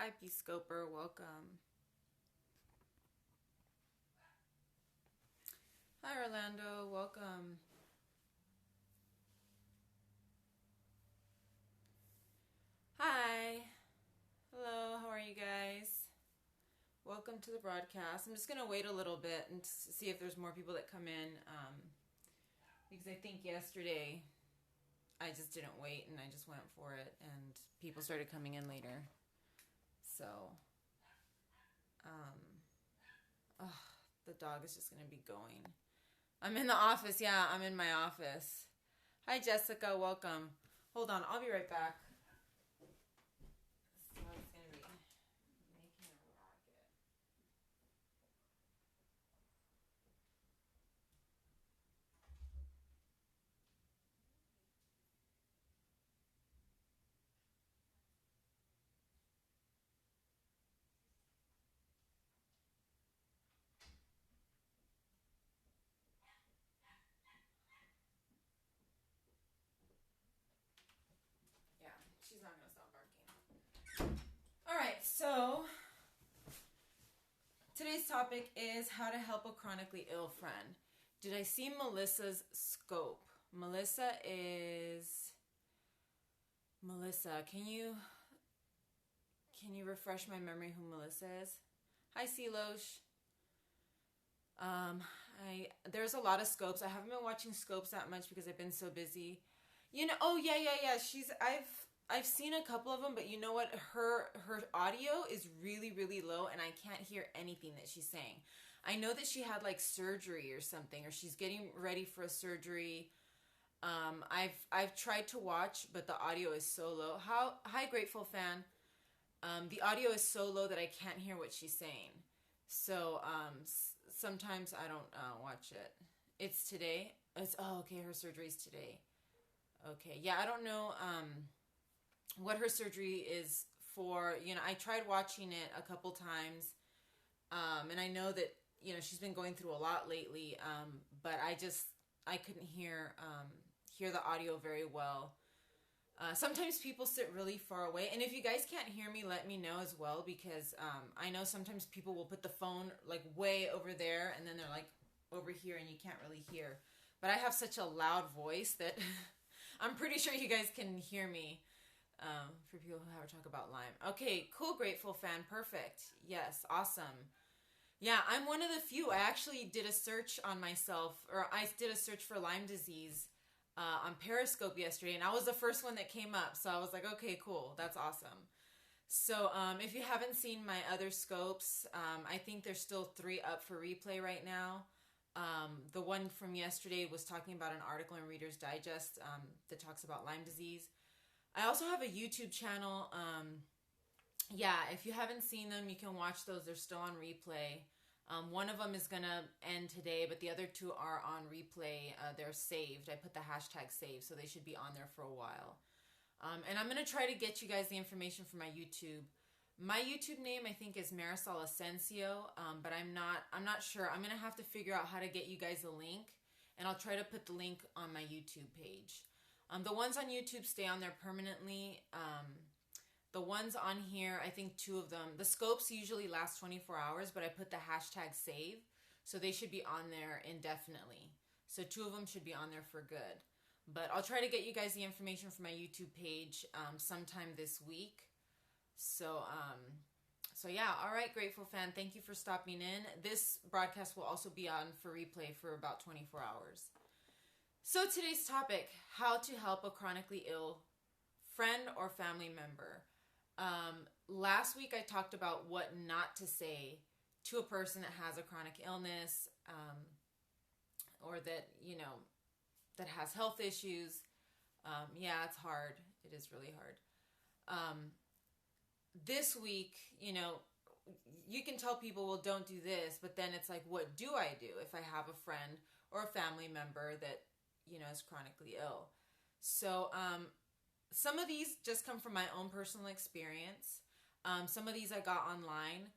Hi, Peacecoper. Welcome. Hi, Orlando. Welcome. Hi. Hello. How are you guys? Welcome to the broadcast. I'm just going to wait a little bit and see if there's more people that come in because I think yesterday I just didn't wait and I just went for it and people started coming in later. So, um, oh, the dog is just going to be going. I'm in the office. Yeah, I'm in my office. Hi, Jessica. Welcome. Hold on. I'll be right back. So it's going to be making a racket. Yeah, she's not going to stop barking. All right, so today's topic is how to help a chronically ill friend. Did I see Melissa's scope? Melissa, can you refresh my memory who Melissa is? Hi, Silosh. Um, there's a lot of scopes. I haven't been watching scopes that much because I've been so busy. Oh yeah. I've seen a couple of them, but you know what? Her audio is really really low, and I can't hear anything that she's saying. I know that she had like surgery or something, or she's getting ready for a surgery. I've tried to watch, but the audio is so low. Hi, Grateful Fan. The audio is so low that I can't hear what she's saying. So sometimes I don't watch it. It's today. Okay. Her surgery's today. Okay, yeah, I don't know what her surgery is for. I tried watching it a couple times, and I know that she's been going through a lot lately. But I couldn't hear the audio very well. Sometimes people sit really far away, and if you guys can't hear me, let me know as well, because I know sometimes people will put the phone like way over there, and then they're like over here, and you can't really hear. But I have such a loud voice that I'm pretty sure you guys can hear me. For people who ever talk about Lyme. Okay, cool, Grateful Fan. Perfect. Yes, awesome. Yeah, I'm one of the few. I actually did a search on myself, or I did a search for Lyme disease on Periscope yesterday, and I was the first one that came up. So I was like, okay, cool. That's awesome. So if you haven't seen my other scopes, I think there's still 3 up for replay right now. The one from yesterday was talking about an article in Reader's Digest that talks about Lyme disease. I also have a YouTube channel. Yeah, if you haven't seen them, you can watch those. They're still on replay. One of them is going to end today, but the other 2 are on replay. They're saved. I put the hashtag save, so they should be on there for a while. And I'm going to try to get you guys the information for my YouTube. My YouTube name, I think, is Marisol Asensio, but I'm not sure. I'm going to have to figure out how to get you guys a link, and I'll try to put the link on my YouTube page. The ones on YouTube stay on there permanently. The ones on here, I think 2 of them, the scopes usually last 24 hours, but I put the hashtag save, so they should be on there indefinitely. So 2 of them should be on there for good. But I'll try to get you guys the information from my YouTube page sometime this week. So yeah, all right, Grateful Fan, thank you for stopping in. This broadcast will also be on for replay for about 24 hours. So today's topic, how to help a chronically ill friend or family member. Last week I talked about what not to say to a person that has a chronic illness, or that has health issues. Yeah, it's hard. It is really hard. This week, you can tell people, well, don't do this, but then it's like, what do I do if I have a friend or a family member that, is chronically ill? So, some of these just come from my own personal experience. Some of these I got online.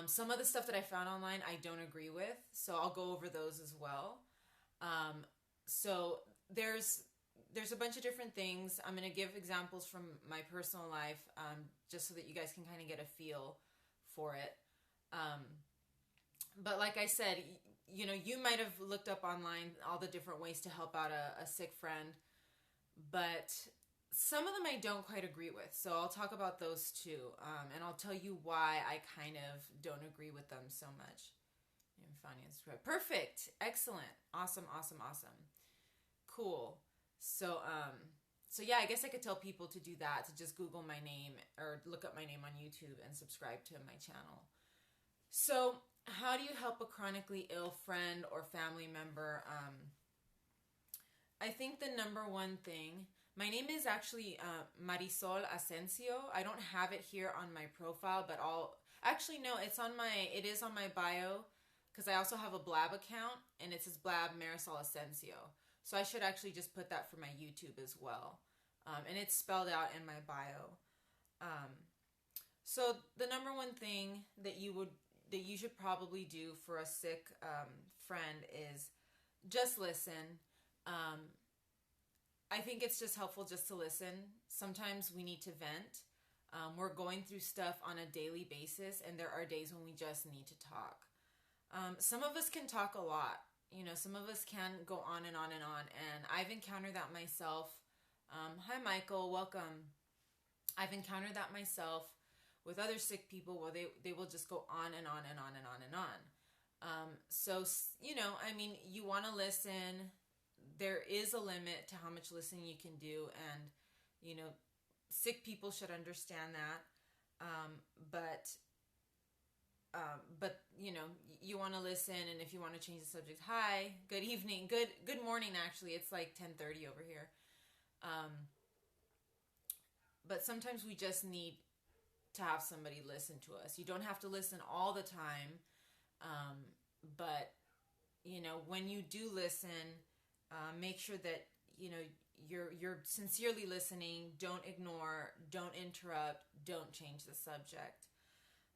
Some of the stuff that I found online I don't agree with, so I'll go over those as well. So there's there's a bunch of different things. I'm going to give examples from my personal life, just so that you guys can kind of get a feel for it. But like I said, you know, you might have looked up online all the different ways to help out a sick friend, but some of them I don't quite agree with. So I'll talk about those too, and I'll tell you why I kind of don't agree with them so much. Perfect. Excellent. Awesome. Cool. So yeah, I guess I could tell people to do that, to just Google my name or look up my name on YouTube and subscribe to my channel. So how do you help a chronically ill friend or family member? I think the number one thing, my name is actually Marisol Asensio. I don't have it here on my profile, but it is on my bio, because I also have a Blab account, and it says Blab Marisol Asensio. So I should actually just put that for my YouTube as well. And it's spelled out in my bio. So the number one thing that you should probably do for a sick friend is just listen. I think it's just helpful just to listen. Sometimes we need to vent. We're going through stuff on a daily basis, and there are days when we just need to talk. Some of us can talk a lot. You know, some of us can go on and on and on, and I've encountered that myself. Hi, Michael. Welcome. I've encountered that myself with other sick people where they will just go on and on and on and on and on. So, you know, I mean, you want to listen. There is a limit to how much listening you can do, and, you know, sick people should understand that. But you know, you want to listen, and if you want to change the subject, hi, good evening, good morning. Actually, it's like 10:30 over here. But sometimes we just need to have somebody listen to us. You don't have to listen all the time, but you know, when you do listen, make sure that you know you're sincerely listening. Don't ignore. Don't interrupt. Don't change the subject.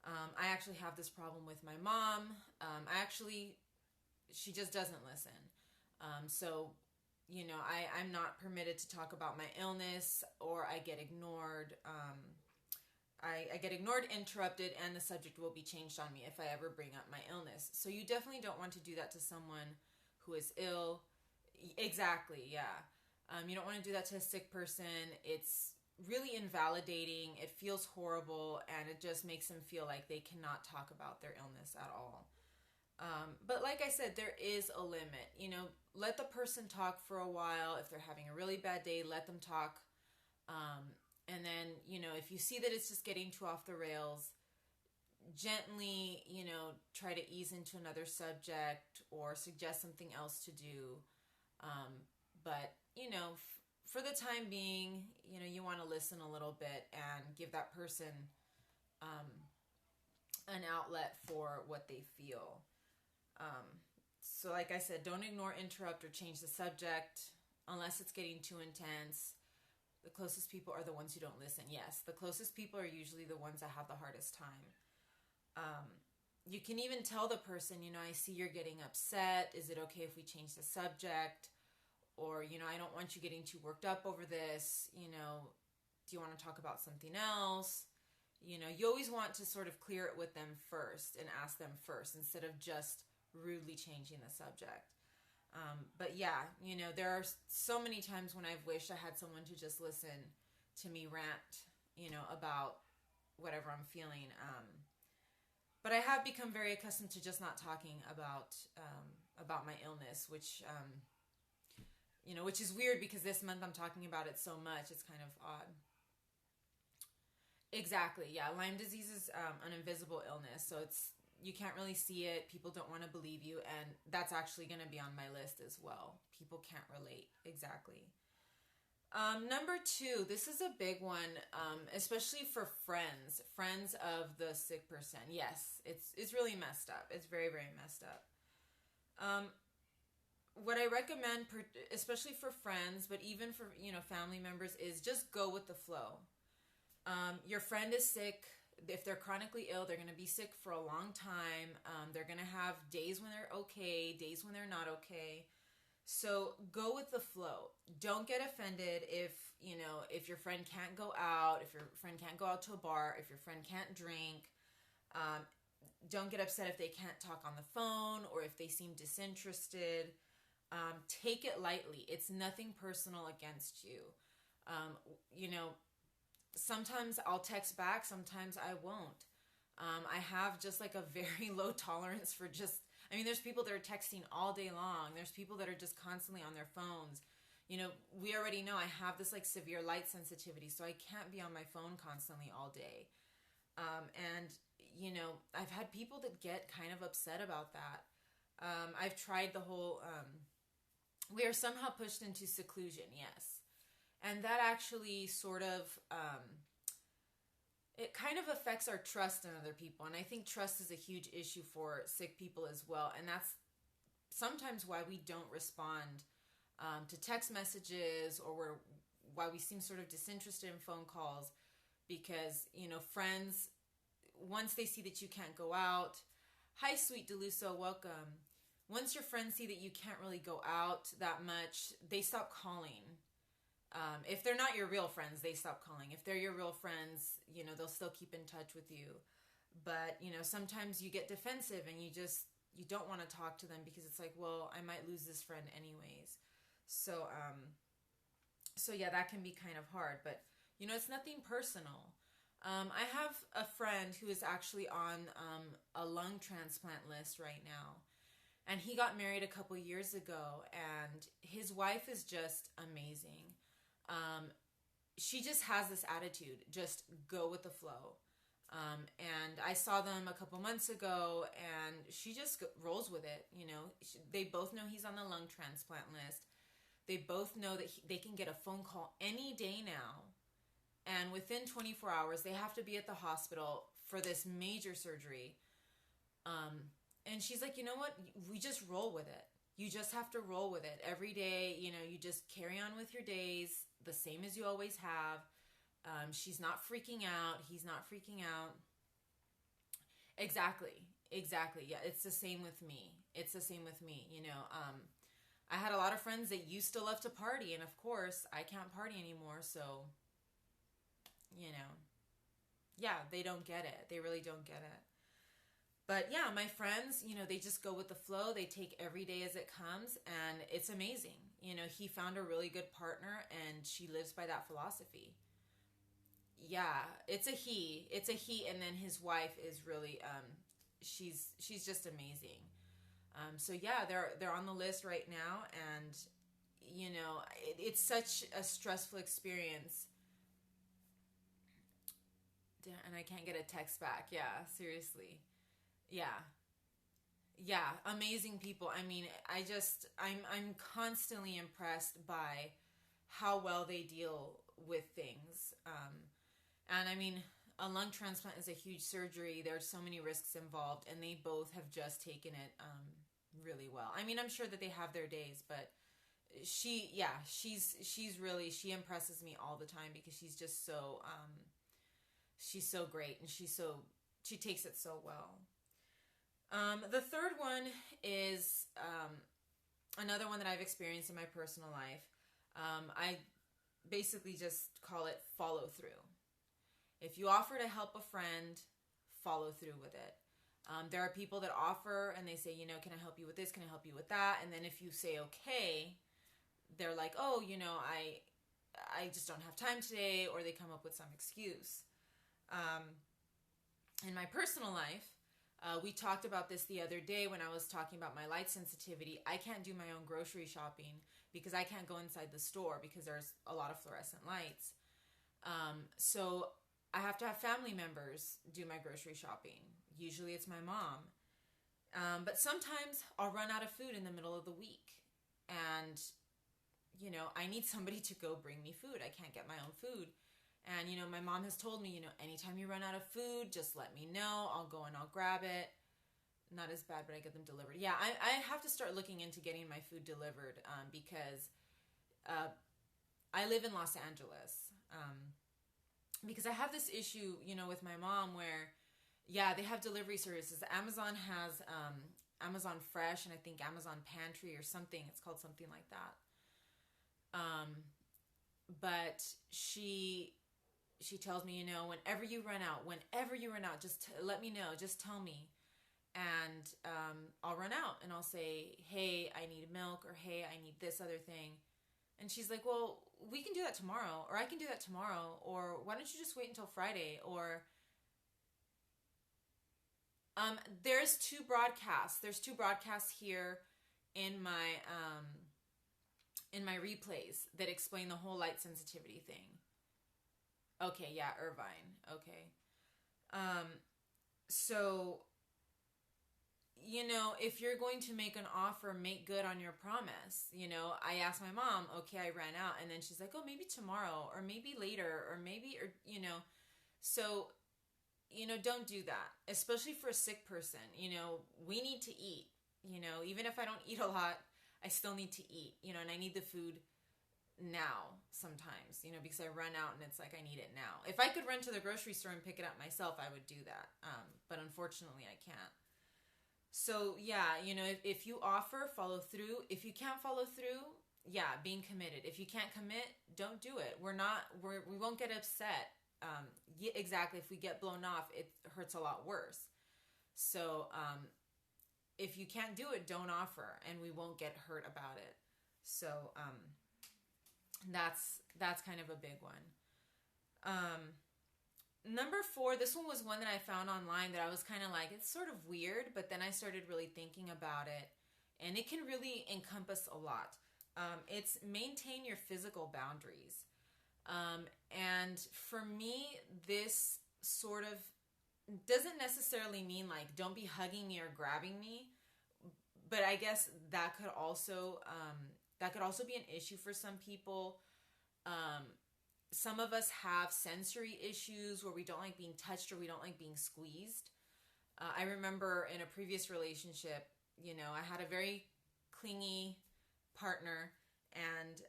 I actually have this problem with my mom. She just doesn't listen. So, you know, I'm not permitted to talk about my illness, or I get ignored. I get ignored, interrupted, and the subject will be changed on me if I ever bring up my illness. So you definitely don't want to do that to someone who is ill. Exactly, yeah. You don't want to do that to a sick person. It's really invalidating. It feels horrible, and it just makes them feel like they cannot talk about their illness at all. But like I said, there is a limit. You know, let the person talk for a while. If they're having a really bad day, let them talk. And then, you know, if you see that it's just getting too off the rails, gently, you know, try to ease into another subject or suggest something else to do. But, you know, for the time being, you know, you want to listen a little bit and give that person an outlet for what they feel. So like I said, don't ignore, interrupt, or change the subject unless it's getting too intense. The closest people are the ones who don't listen. Yes, the closest people are usually the ones that have the hardest time. You can even tell the person, you know, I see you're getting upset. Is it okay if we change the subject? Or, you know, I don't want you getting too worked up over this. You know, do you want to talk about something else? You know, you always want to sort of clear it with them first and ask them first instead of just rudely changing the subject. But yeah, you know, there are so many times when I've wished I had someone to just listen to me rant, you know, about whatever I'm feeling. But I have become very accustomed to just not talking about my illness, which, you know, which is weird because this month I'm talking about it so much. It's kind of odd. Exactly. Yeah. Lyme disease is an invisible illness. So you can't really see it. People don't want to believe you. And that's actually going to be on my list as well. People can't relate. Exactly. Number 2, this is a big one, especially for friends of the sick person. Yes, it's really messed up. It's very, very messed up. What I recommend, especially for friends, but even for, you know, family members, is just go with the flow. Your friend is sick. If they're chronically ill, they're going to be sick for a long time. They're going to have days when they're okay, days when they're not okay. So go with the flow. Don't get offended if, if your friend can't go out, if your friend can't go out to a bar, if your friend can't drink. Don't get upset if they can't talk on the phone or if they seem disinterested. Take it lightly. It's nothing personal against you. Um, you know, Sometimes I'll text back, sometimes I won't. I have just like a very low tolerance for there's people that are texting all day long. There's people that are just constantly on their phones. We already know I have this like severe light sensitivity, so I can't be on my phone constantly all day. And, I've had people that get kind of upset about that. I've tried the whole, we are somehow pushed into seclusion, yes. And that actually sort of, it kind of affects our trust in other people. And I think trust is a huge issue for sick people as well. And that's sometimes why we don't respond to text messages, or why we seem sort of disinterested in phone calls, because, friends, once they see that you can't go out, hi, sweet Deluso, welcome. Once your friends see that you can't really go out that much, they stop calling. If they're not your real friends, they stop calling. If they're your real friends, they'll still keep in touch with you. But, sometimes you get defensive and you don't want to talk to them because it's like, well, I might lose this friend anyways. So yeah, that can be kind of hard. But, it's nothing personal. I have a friend who is actually on a lung transplant list right now. And he got married a couple years ago, and his wife is just amazing. She just has this attitude, just go with the flow. And I saw them a couple months ago, and she just rolls with it. They both know he's on the lung transplant list. They both know that they can get a phone call any day now. And within 24 hours, they have to be at the hospital for this major surgery. And she's like, you know what? We just roll with it. You just have to roll with it. Every day, you just carry on with your days the same as you always have. She's not freaking out. He's not freaking out. Exactly. Yeah, it's the same with me. I had a lot of friends that used to love to party, and of course, I can't party anymore, so, yeah, they don't get it. They really don't get it. But yeah, my friends, they just go with the flow. They take every day as it comes, and it's amazing. He found a really good partner, and she lives by that philosophy. Yeah, it's a he. And then his wife is really, she's just amazing. So yeah, they're on the list right now, and it's such a stressful experience. And I can't get a text back. Yeah, seriously. Yeah. Yeah, amazing people. I'm constantly impressed by how well they deal with things. And a lung transplant is a huge surgery. There's so many risks involved, and they both have just taken it really well. I'm sure that they have their days, but she impresses me all the time because she's just so she's so great, and she takes it so well. The third one is another one that I've experienced in my personal life. I basically just call it follow through. If you offer to help a friend, follow through with it. There are people that offer and they say, can I help you with this? Can I help you with that? And then if you say okay, they're like, oh, I just don't have time today, or they come up with some excuse. In my personal life, we talked about this the other day when I was talking about my light sensitivity. I can't do my own grocery shopping because I can't go inside the store because there's a lot of fluorescent lights. So I have to have family members do my grocery shopping. Usually it's my mom. But sometimes I'll run out of food in the middle of the week. And, I need somebody to go bring me food. I can't get my own food. And, my mom has told me, anytime you run out of food, just let me know. I'll go and I'll grab it. Not as bad, but I get them delivered. Yeah, I have to start looking into getting my food delivered because I live in Los Angeles. Because I have this issue, with my mom where, yeah, they have delivery services. Amazon has Amazon Fresh, and I think Amazon Pantry or something. It's called something like that. But she tells me, whenever you run out, just let me know. Just tell me. And I'll run out and I'll say, hey, I need milk, or hey, I need this other thing. And she's like, well, we can do that tomorrow, or I can do that tomorrow, or why don't you just wait until Friday? Or there's two broadcasts. There's two broadcasts here in my replays that explain the whole light sensitivity thing. Okay, yeah, Irvine. Okay. So, if you're going to make an offer, make good on your promise. I asked my mom, okay, I ran out. And then she's like, oh, maybe tomorrow, or maybe later, or maybe, So, don't do that, especially for a sick person. We need to eat. Even if I don't eat a lot, I still need to eat, and I need the food now sometimes, because I run out and it's like I need it now. If I could run to the grocery store and pick it up myself, I would do that. But unfortunately, I can't. So, yeah, if you offer, follow through. If you can't follow through, yeah, being committed. If you can't commit, don't do it. We won't get upset. Yeah, exactly. If we get blown off, it hurts a lot worse. So, if you can't do it, don't offer, and we won't get hurt about it. So, that's kind of a big one. Number 4, this one was one that I found online that I was kind of like, it's sort of weird, but then I started really thinking about it, and it can really encompass a lot. It's maintain your physical boundaries. And for me, this sort of doesn't necessarily mean like don't be hugging me or grabbing me, but I guess that could also be an issue for some people. Some of us have sensory issues where we don't like being touched or we don't like being squeezed. I remember in a previous relationship, I had a very clingy partner, and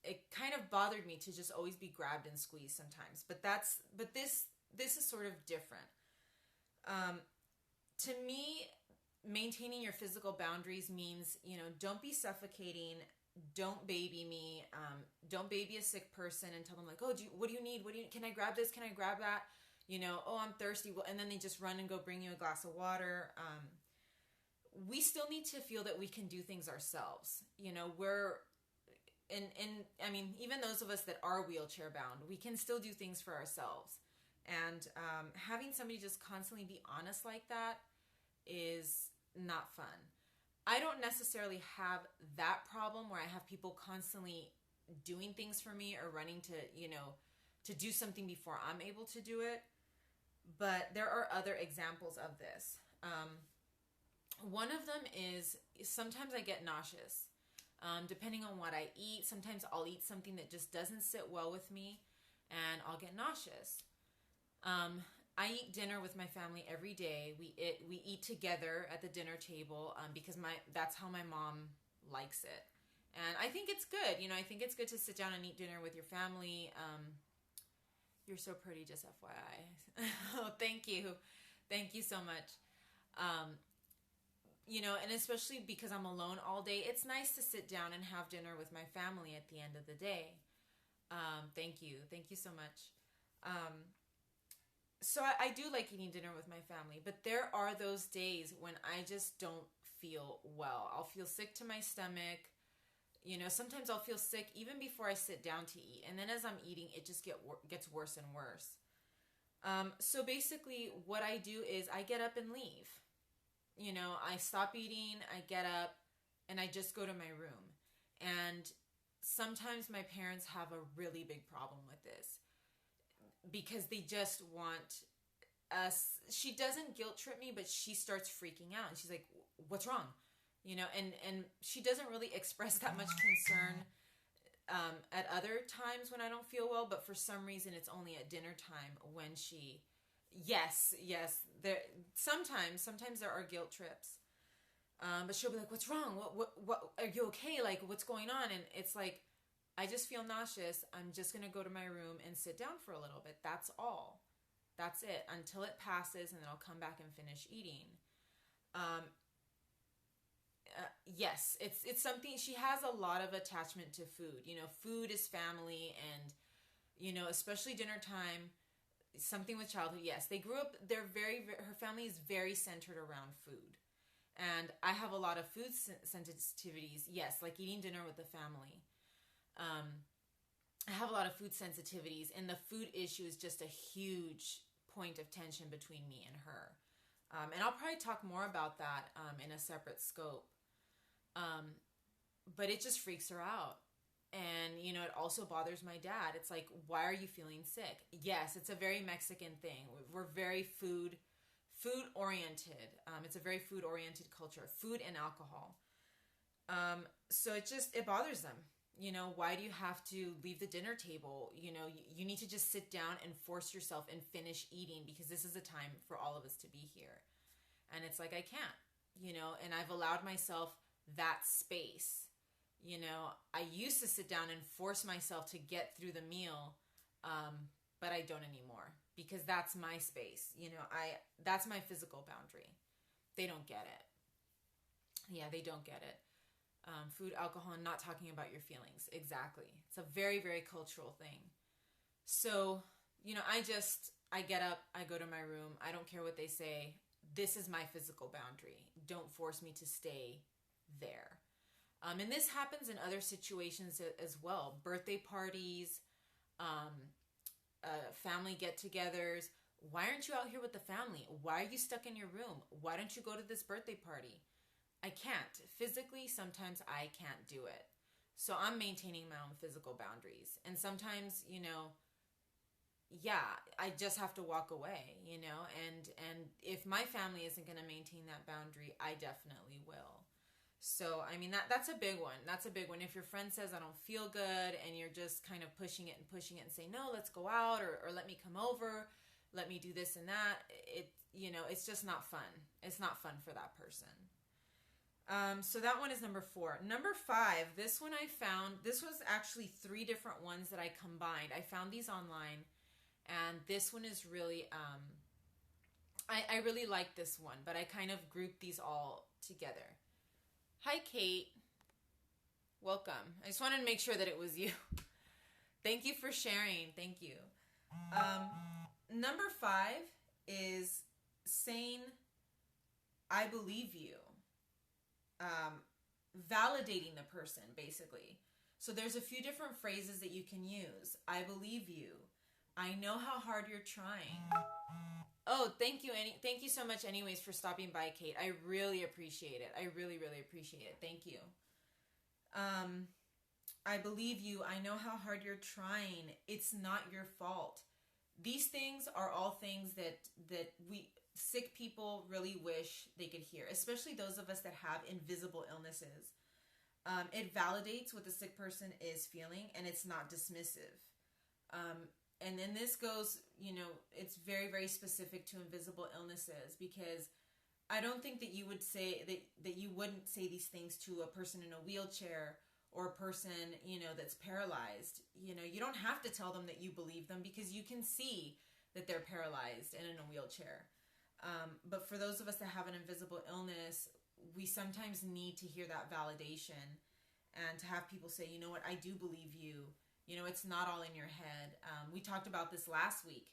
it kind of bothered me to just always be grabbed and squeezed sometimes. But this is sort of different. To me, maintaining your physical boundaries means, don't be suffocating. Don't baby me. Don't baby a sick person and tell them like, oh, what do you need? Can I grab this? Can I grab that? Oh, I'm thirsty. Well, and then they just run and go bring you a glass of water. We still need to feel that we can do things ourselves. I mean, even those of us that are wheelchair bound, we can still do things for ourselves. And having somebody just constantly be honest like that is not fun. I don't necessarily have that problem where I have people constantly doing things for me or running to do something before I'm able to do it. But there are other examples of this. One of them is sometimes I get nauseous. Depending on what I eat, sometimes I'll eat something that just doesn't sit well with me and I'll get nauseous. I eat dinner with my family every day. We eat together at the dinner table because that's how my mom likes it. And I think it's good. I think it's good to sit down and eat dinner with your family. You're so pretty, just FYI. Oh, thank you. Thank you so much. And especially because I'm alone all day, it's nice to sit down and have dinner with my family at the end of the day. Thank you. Thank you so much. So I do like eating dinner with my family, but there are those days when I just don't feel well. I'll feel sick to my stomach. Sometimes I'll feel sick even before I sit down to eat. And then as I'm eating, it just gets worse and worse. So basically what I do is I get up and leave. I stop eating, I get up, and I just go to my room. And sometimes my parents have a really big problem with this because they just want us. She doesn't guilt trip me, but she starts freaking out. And she's like, what's wrong? And she doesn't really express that much concern at other times when I don't feel well, but for some reason it's only at dinner time when she... Yes. There sometimes there are guilt trips. But she'll be like, "What's wrong? What are you okay? Like, what's going on?" And it's like, I just feel nauseous. I'm just going to go to my room and sit down for a little bit. That's all. That's it until it passes, and then I'll come back and finish eating. yes, it's something, she has a lot of attachment to food. Food is family, and especially dinner time, something with childhood. Yes, they grew up, her family is very centered around food. And I have a lot of food sensitivities. Yes, like eating dinner with the family. I have a lot of food sensitivities, and the food issue is just a huge point of tension between me and her. And I'll probably talk more about that in a separate scope. But it just freaks her out. And, it also bothers my dad. It's like, why are you feeling sick? Yes, it's a very Mexican thing. We're very food oriented. It's a very food oriented culture, food and alcohol. So it bothers them. Why do you have to leave the dinner table? You need to just sit down and force yourself and finish eating, because this is a time for all of us to be here. And it's like, I can't, and I've allowed myself that space. I used to sit down and force myself to get through the meal, but I don't anymore, because that's my space. That's my physical boundary. They don't get it. Yeah, they don't get it. Food, alcohol, and not talking about your feelings. Exactly. It's a very, very cultural thing. So, I get up, I go to my room. I don't care what they say. This is my physical boundary. Don't force me to stay there. And this happens in other situations as well. Birthday parties, family get-togethers. Why aren't you out here with the family? Why are you stuck in your room? Why don't you go to this birthday party? I can't. Physically, sometimes I can't do it. So I'm maintaining my own physical boundaries. And sometimes, I just have to walk away, and if my family isn't going to maintain that boundary, I definitely will. So, that's a big one. That's a big one. If your friend says, I don't feel good, and you're just kind of pushing it and say, no, let's go out, or let me come over, let me do this and that. It's just not fun. It's not fun for that person. So that one is number 4. Number 5, this one I found, this was actually 3 different ones that I combined. I found these online, and this one is really, I really like this one, but I kind of grouped these all together. Hi, Kate. Welcome. I just wanted to make sure that it was you. Thank you for sharing. Thank you. Number 5 is saying, I believe you. Validating the person, basically. So there's a few different phrases that you can use. I believe you. I know how hard you're trying. Oh, thank you. Thank you so much anyways for stopping by, Kate. I really appreciate it. I really, really appreciate it. Thank you. I believe you. I know how hard you're trying. It's not your fault. These things are all things that we sick people really wish they could hear, especially those of us that have invisible illnesses. It validates what the sick person is feeling, and it's not dismissive. And then this goes, it's very, very specific to invisible illnesses, because I don't think that you would say that you wouldn't say these things to a person in a wheelchair or a person, that's paralyzed. You don't have to tell them that you believe them, because you can see that they're paralyzed and in a wheelchair. But for those of us that have an invisible illness, we sometimes need to hear that validation, and to have people say, you know what, I do believe you. It's not all in your head. We talked about this last week,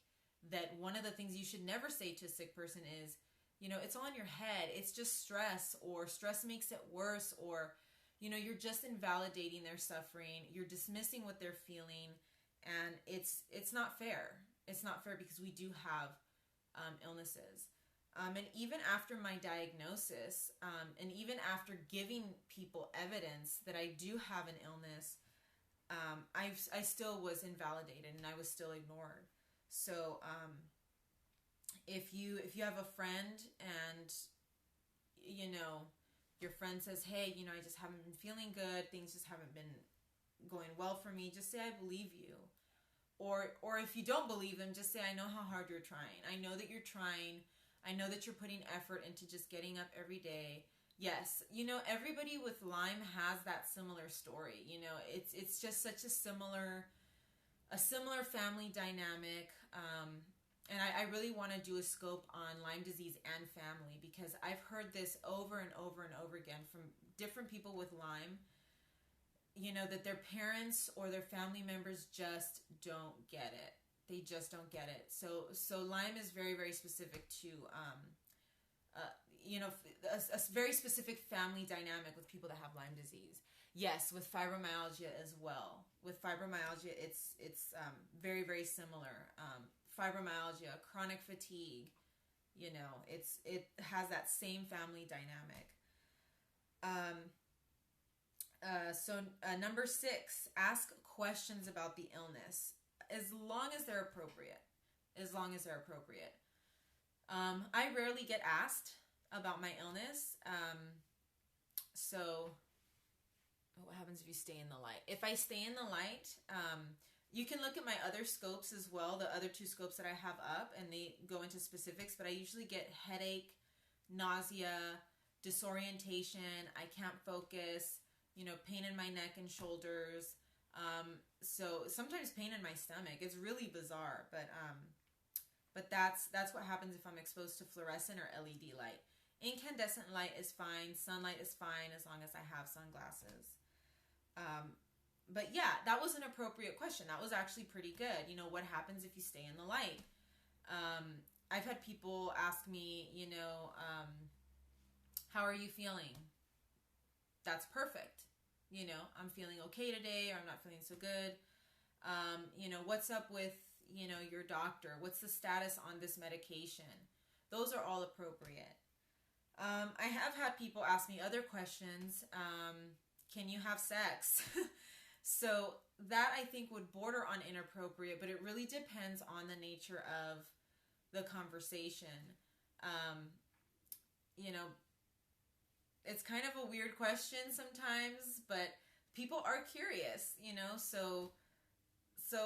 that one of the things you should never say to a sick person is, it's all in your head. It's just stress, or stress makes it worse, or, you're just invalidating their suffering. You're dismissing what they're feeling, and it's not fair. It's not fair, because we do have illnesses. And even after my diagnosis, and even after giving people evidence that I do have an illness, I still was invalidated, and I was still ignored. So if you have a friend, and your friend says, hey, I just haven't been feeling good, things just haven't been going well for me, just say, I believe you. Or if you don't believe them, just say, I know how hard you're trying. I know that you're trying. I know that you're putting effort into just getting up every day. Yes, everybody with Lyme has that similar story. It's just such a similar family dynamic. And I really want to do a scope on Lyme disease and family, because I've heard this over and over and over again from different people with Lyme, that their parents or their family members just don't get it. They just don't get it. So Lyme is very, very specific to, a very specific family dynamic with people that have Lyme disease. Yes, with fibromyalgia as well. With fibromyalgia, it's very, very similar. Fibromyalgia, chronic fatigue, it has that same family dynamic. Number 6, ask questions about the illness, as long as they're appropriate. I rarely get asked about my illness. So what happens if you stay in the light? If I stay in the light, you can look at my other scopes as well, the other 2 scopes that I have up, and they go into specifics, but I usually get headache, nausea, disorientation, I can't focus, pain in my neck and shoulders. So sometimes pain in my stomach. It's really bizarre, but that's what happens if I'm exposed to fluorescent or LED light. Incandescent light is fine. Sunlight is fine as long as I have sunglasses. But yeah, that was an appropriate question. That was actually pretty good. What happens if you stay in the light? I've had people ask me, how are you feeling? That's perfect. I'm feeling okay today, or I'm not feeling so good. What's up with, your doctor? What's the status on this medication? Those are all appropriate. I have had people ask me other questions. Can you have sex? So that I think would border on inappropriate, but it really depends on the nature of the conversation. It's kind of a weird question sometimes, but people are curious, so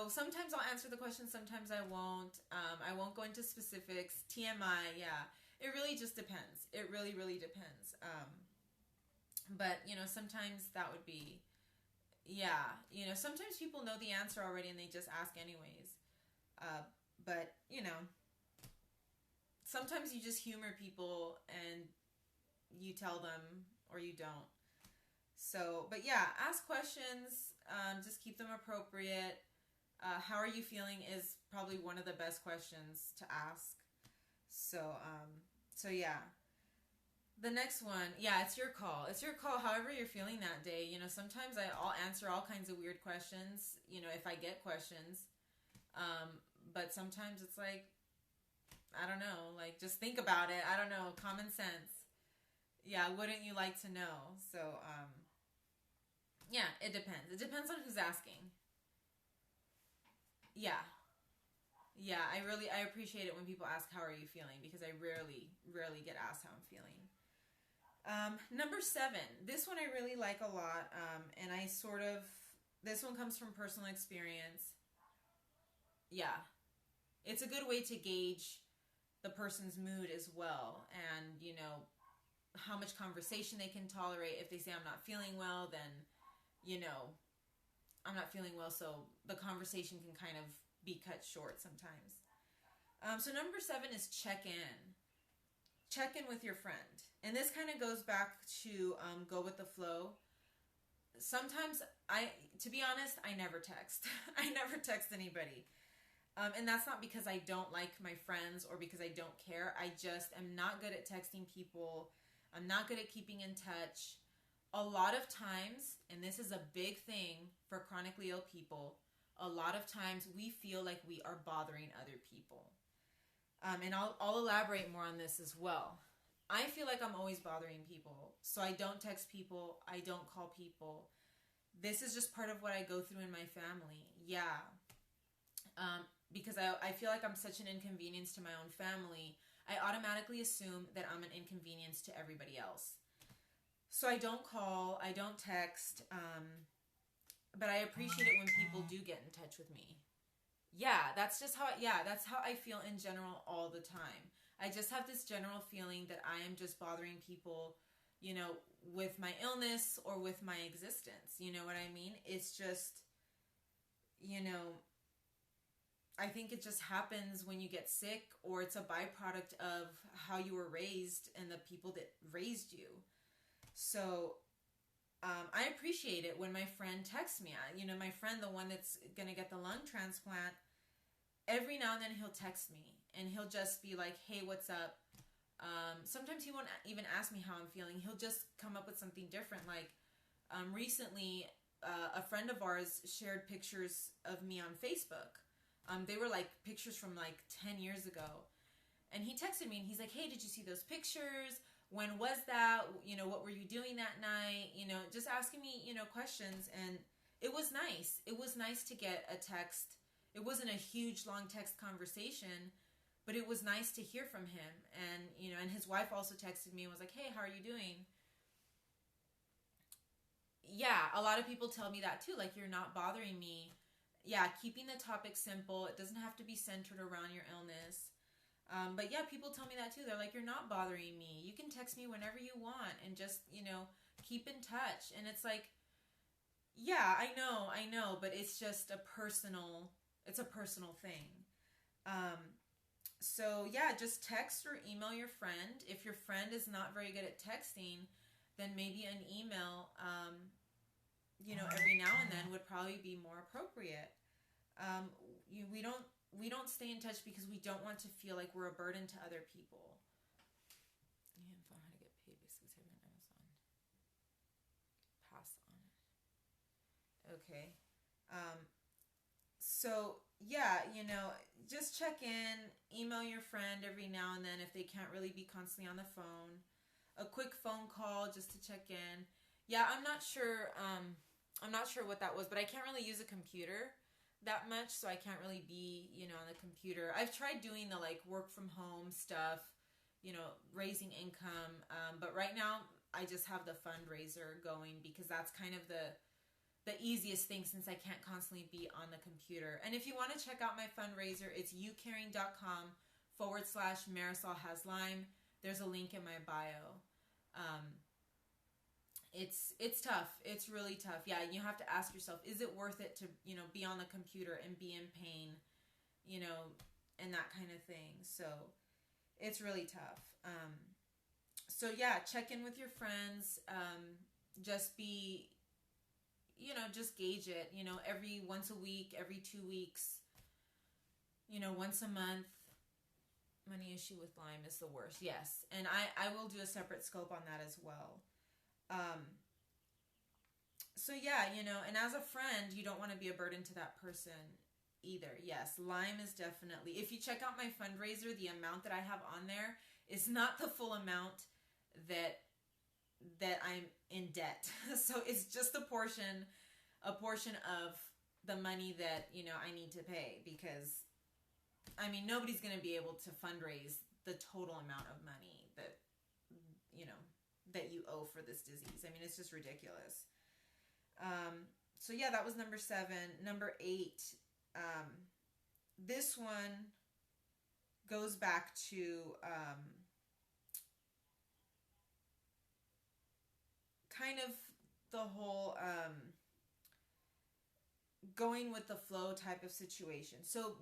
sometimes I'll answer the question, sometimes I won't. I won't go into specifics. TMI, yeah. It really just depends. It really, really depends. But, sometimes that would be, sometimes people know the answer already and they just ask anyways. But, sometimes you just humor people and you tell them or you don't. So, but yeah, ask questions. Just keep them appropriate. How are you feeling is probably one of the best questions to ask. So yeah. The next one, yeah, it's your call. It's your call however you're feeling that day. Sometimes I'll answer all kinds of weird questions, if I get questions. But sometimes it's like, I don't know, like just think about it. I don't know, common sense. Yeah, wouldn't you like to know? So, yeah, it depends. It depends on who's asking. Yeah. Yeah, I appreciate it when people ask, how are you feeling? Because I rarely get asked how I'm feeling. Number 7, this one I really like a lot, and this one comes from personal experience. Yeah, it's a good way to gauge the person's mood as well, and, how much conversation they can tolerate. If they say, I'm not feeling well, then, I'm not feeling well, so the conversation can kind of be cut short sometimes. So number 7 is check in. Check in with your friend. And this kind of goes back to go with the flow. Sometimes to be honest, I never text. I never text anybody. And that's not because I don't like my friends or because I don't care. I just am not good at texting people. I'm not good at keeping in touch. A lot of times, and this is a big thing for chronically ill people, a lot of times we feel like we are bothering other people. And I'll elaborate more on this as well. I feel like I'm always bothering people. So I don't text people. I don't call people. This is just part of what I go through in my family. Yeah. Because I feel like I'm such an inconvenience to my own family. I automatically assume that I'm an inconvenience to everybody else. So I don't call. I don't text. But I appreciate it when people do get in touch with me. Yeah, that's how I feel in general all the time. I just have this general feeling that I am just bothering people, with my illness or with my existence. You know what I mean? It's just, I think it just happens when you get sick, or it's a byproduct of how you were raised and the people that raised you. So I appreciate it when my friend texts me. My friend, the one that's going to get the lung transplant, every now and then he'll text me and he'll just be like, hey, what's up? Sometimes he won't even ask me how I'm feeling. He'll just come up with something different. Like recently, a friend of ours shared pictures of me on Facebook. They were like pictures from like 10 years ago. And he texted me and he's like, hey, did you see those pictures? When was that? What were you doing that night? Just asking me, questions. And it was nice. It was nice to get a text. It wasn't a huge, long text conversation, but it was nice to hear from him. And, and his wife also texted me and was like, hey, how are you doing? Yeah, a lot of people tell me that too. Like, you're not bothering me. Yeah, keeping the topic simple. It doesn't have to be centered around your illness. But yeah, people tell me that too. They're like, you're not bothering me. You can text me whenever you want and just, keep in touch. And it's like, yeah, I know, but it's just it's a personal thing. So yeah, just text or email your friend. If your friend is not very good at texting, then maybe an email, every now and then would probably be more appropriate. We don't stay in touch because we don't want to feel like we're a burden to other people. Yeah, info on how to get paid, basically saving on Amazon. Pass on it. Okay. So yeah, just check in, email your friend every now and then if they can't really be constantly on the phone. A quick phone call just to check in. Yeah, I'm not sure what that was, but I can't really use a computer that much, so I can't really be, on the computer. I've tried doing the like work from home stuff, raising income, but right now I just have the fundraiser going because that's kind of the easiest thing since I can't constantly be on the computer. And if you want to check out my fundraiser, it's youcaring.com/Marisol has Lyme. There's a link in my bio. It's tough. It's really tough. Yeah, you have to ask yourself, is it worth it to, be on the computer and be in pain, and that kind of thing. So it's really tough. So yeah, check in with your friends. Just be, just gauge it, every once a week, every 2 weeks, once a month. Money issue with Lyme is the worst. Yes. And I will do a separate scope on that as well. So yeah, and as a friend, you don't want to be a burden to that person either. Yes, Lyme is definitely, if you check out my fundraiser, the amount that I have on there is not the full amount that I'm in debt. So it's just a portion of the money that, I need to pay because, nobody's going to be able to fundraise the total amount of money that, that you owe for this disease. It's just ridiculous. So yeah, that was number 7. Number 8, this one goes back to, kind of the whole, going with the flow type of situation. So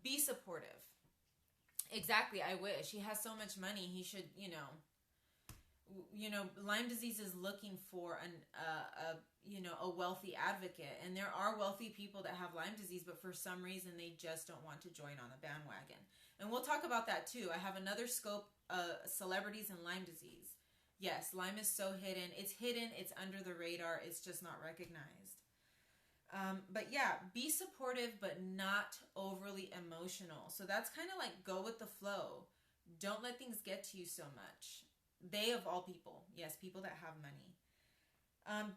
be supportive. Exactly. I wish he has so much money. He should, Lyme disease is looking for a wealthy advocate, and there are wealthy people that have Lyme disease, but for some reason they just don't want to join on the bandwagon. And we'll talk about that too. I have another scope, celebrities and Lyme disease. Yes, Lyme is so hidden. It's hidden. It's under the radar. It's just not recognized. But yeah, be supportive, but not overly emotional. So that's kind of like go with the flow. Don't let things get to you so much. They of all people. Yes, people that have money.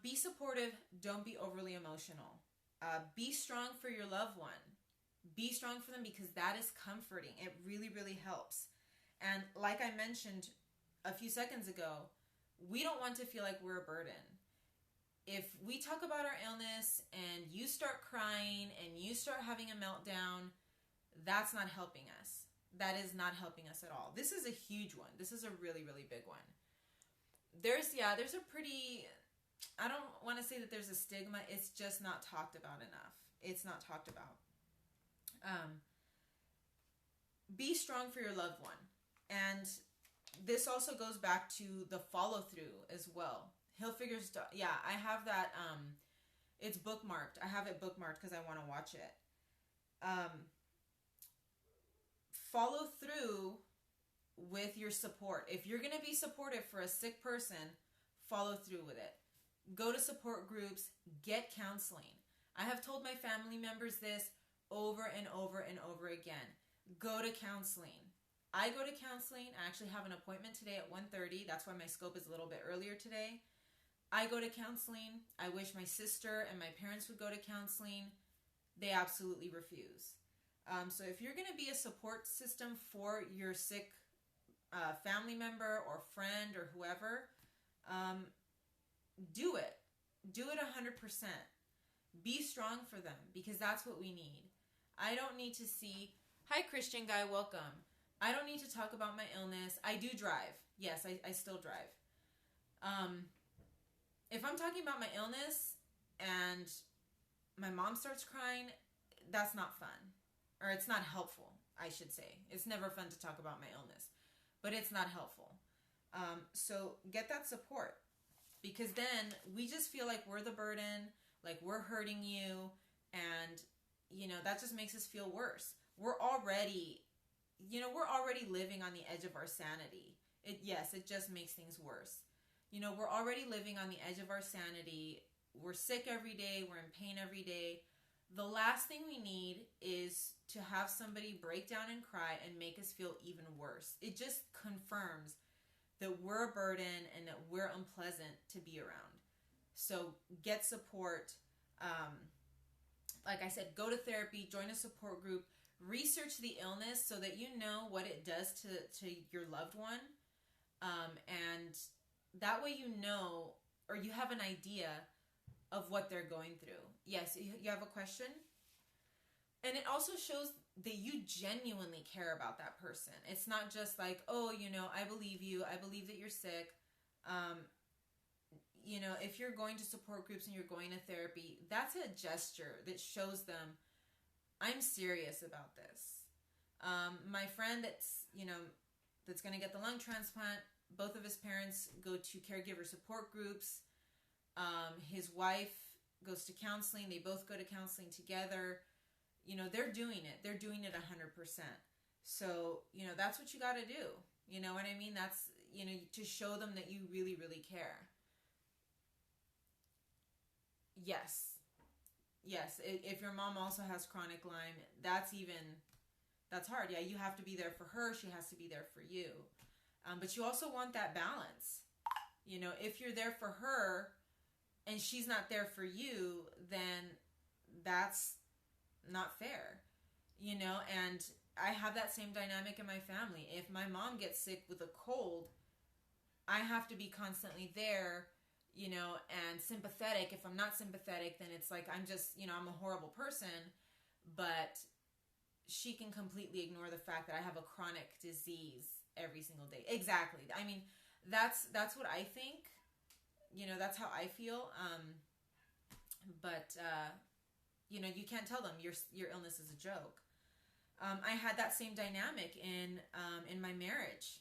Be supportive. Don't be overly emotional. Be strong for your loved one. Be strong for them because that is comforting. It really, really helps. And like I mentioned a few seconds ago, we don't want to feel like we're a burden. If we talk about our illness and you start crying and you start having a meltdown, that's not helping us. That is not helping us at all. This is a huge one. This is a really, really big one. There's a pretty, I don't want to say that there's a stigma. It's just not talked about enough. It's not talked about. be strong for your loved one. And this also goes back to the follow through as well. He'll figure stuff. Yeah, I have that. It's bookmarked. I have it bookmarked because I want to watch it. Follow through with your support. If you're going to be supportive for a sick person, follow through with it. Go to support groups, get counseling. I have told my family members this over and over and over again. Go to counseling. I go to counseling. I actually have an appointment today at 1:30. That's why my scope is a little bit earlier today. I go to counseling. I wish my sister and my parents would go to counseling. They absolutely refuse. So if you're going to be a support system for your sick family member or friend or whoever, do it. Do it 100%. Be strong for them because that's what we need. I don't need to see, hi Christian guy, welcome. I don't need to talk about my illness. I do drive. Yes, I still drive. If I'm talking about my illness and my mom starts crying, that's not fun. Or it's not helpful, I should say. It's never fun to talk about my illness. But it's not helpful. So get that support. Because then we just feel like we're the burden, like we're hurting you. And, that just makes us feel worse. We're already living on the edge of our sanity. It just makes things worse. We're already living on the edge of our sanity. We're sick every day. We're in pain every day. The last thing we need is to have somebody break down and cry and make us feel even worse. It just confirms that we're a burden and that we're unpleasant to be around. So get support. Like I said, go to therapy, join a support group, research the illness so that you know what it does to your loved one. And that way or you have an idea of what they're going through. Yes, you have a question? And it also shows that you genuinely care about that person. It's not just like, oh, I believe you. I believe that you're sick. If you're going to support groups and you're going to therapy, that's a gesture that shows them, I'm serious about this. My friend that's going to get the lung transplant, both of his parents go to caregiver support groups. His wife goes to counseling. They both go to counseling together. They're doing it. They're doing it 100%. So, that's what you got to do. You know what I mean? That's, to show them that you really, really care. Yes. If your mom also has chronic Lyme, that's hard. Yeah, you have to be there for her. She has to be there for you. But you also want that balance. If you're there for her and she's not there for you, then that's not fair. And I have that same dynamic in my family. If my mom gets sick with a cold, I have to be constantly there, and sympathetic. If I'm not sympathetic, then it's like I'm just, I'm a horrible person. But she can completely ignore the fact that I have a chronic disease every single day. Exactly. I mean, that's what I think. That's how I feel. But you can't tell them your illness is a joke. I had that same dynamic in my marriage.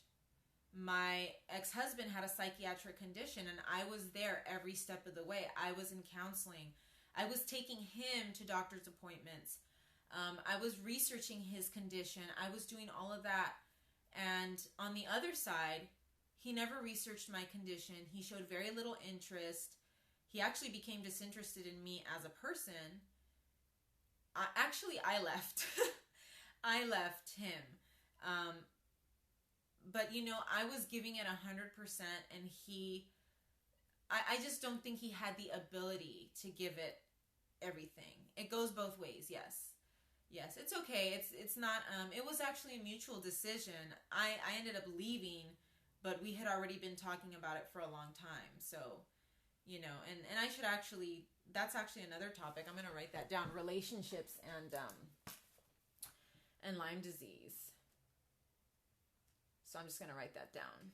My ex-husband had a psychiatric condition, and I was there every step of the way. I was in counseling. I was taking him to doctor's appointments. I was researching his condition. I was doing all of that. And on the other side, he never researched my condition. He showed very little interest. He actually became disinterested in me as a person. I left. I left him. But, I was giving it 100%, and I just don't think he had the ability to give it everything. It goes both ways, yes. Yes, it's okay. It's not, it was actually a mutual decision. I ended up leaving, but we had already been talking about it for a long time. So, and I should actually, that's actually another topic. I'm going to write that down. Relationships and Lyme disease. So I'm just going to write that down.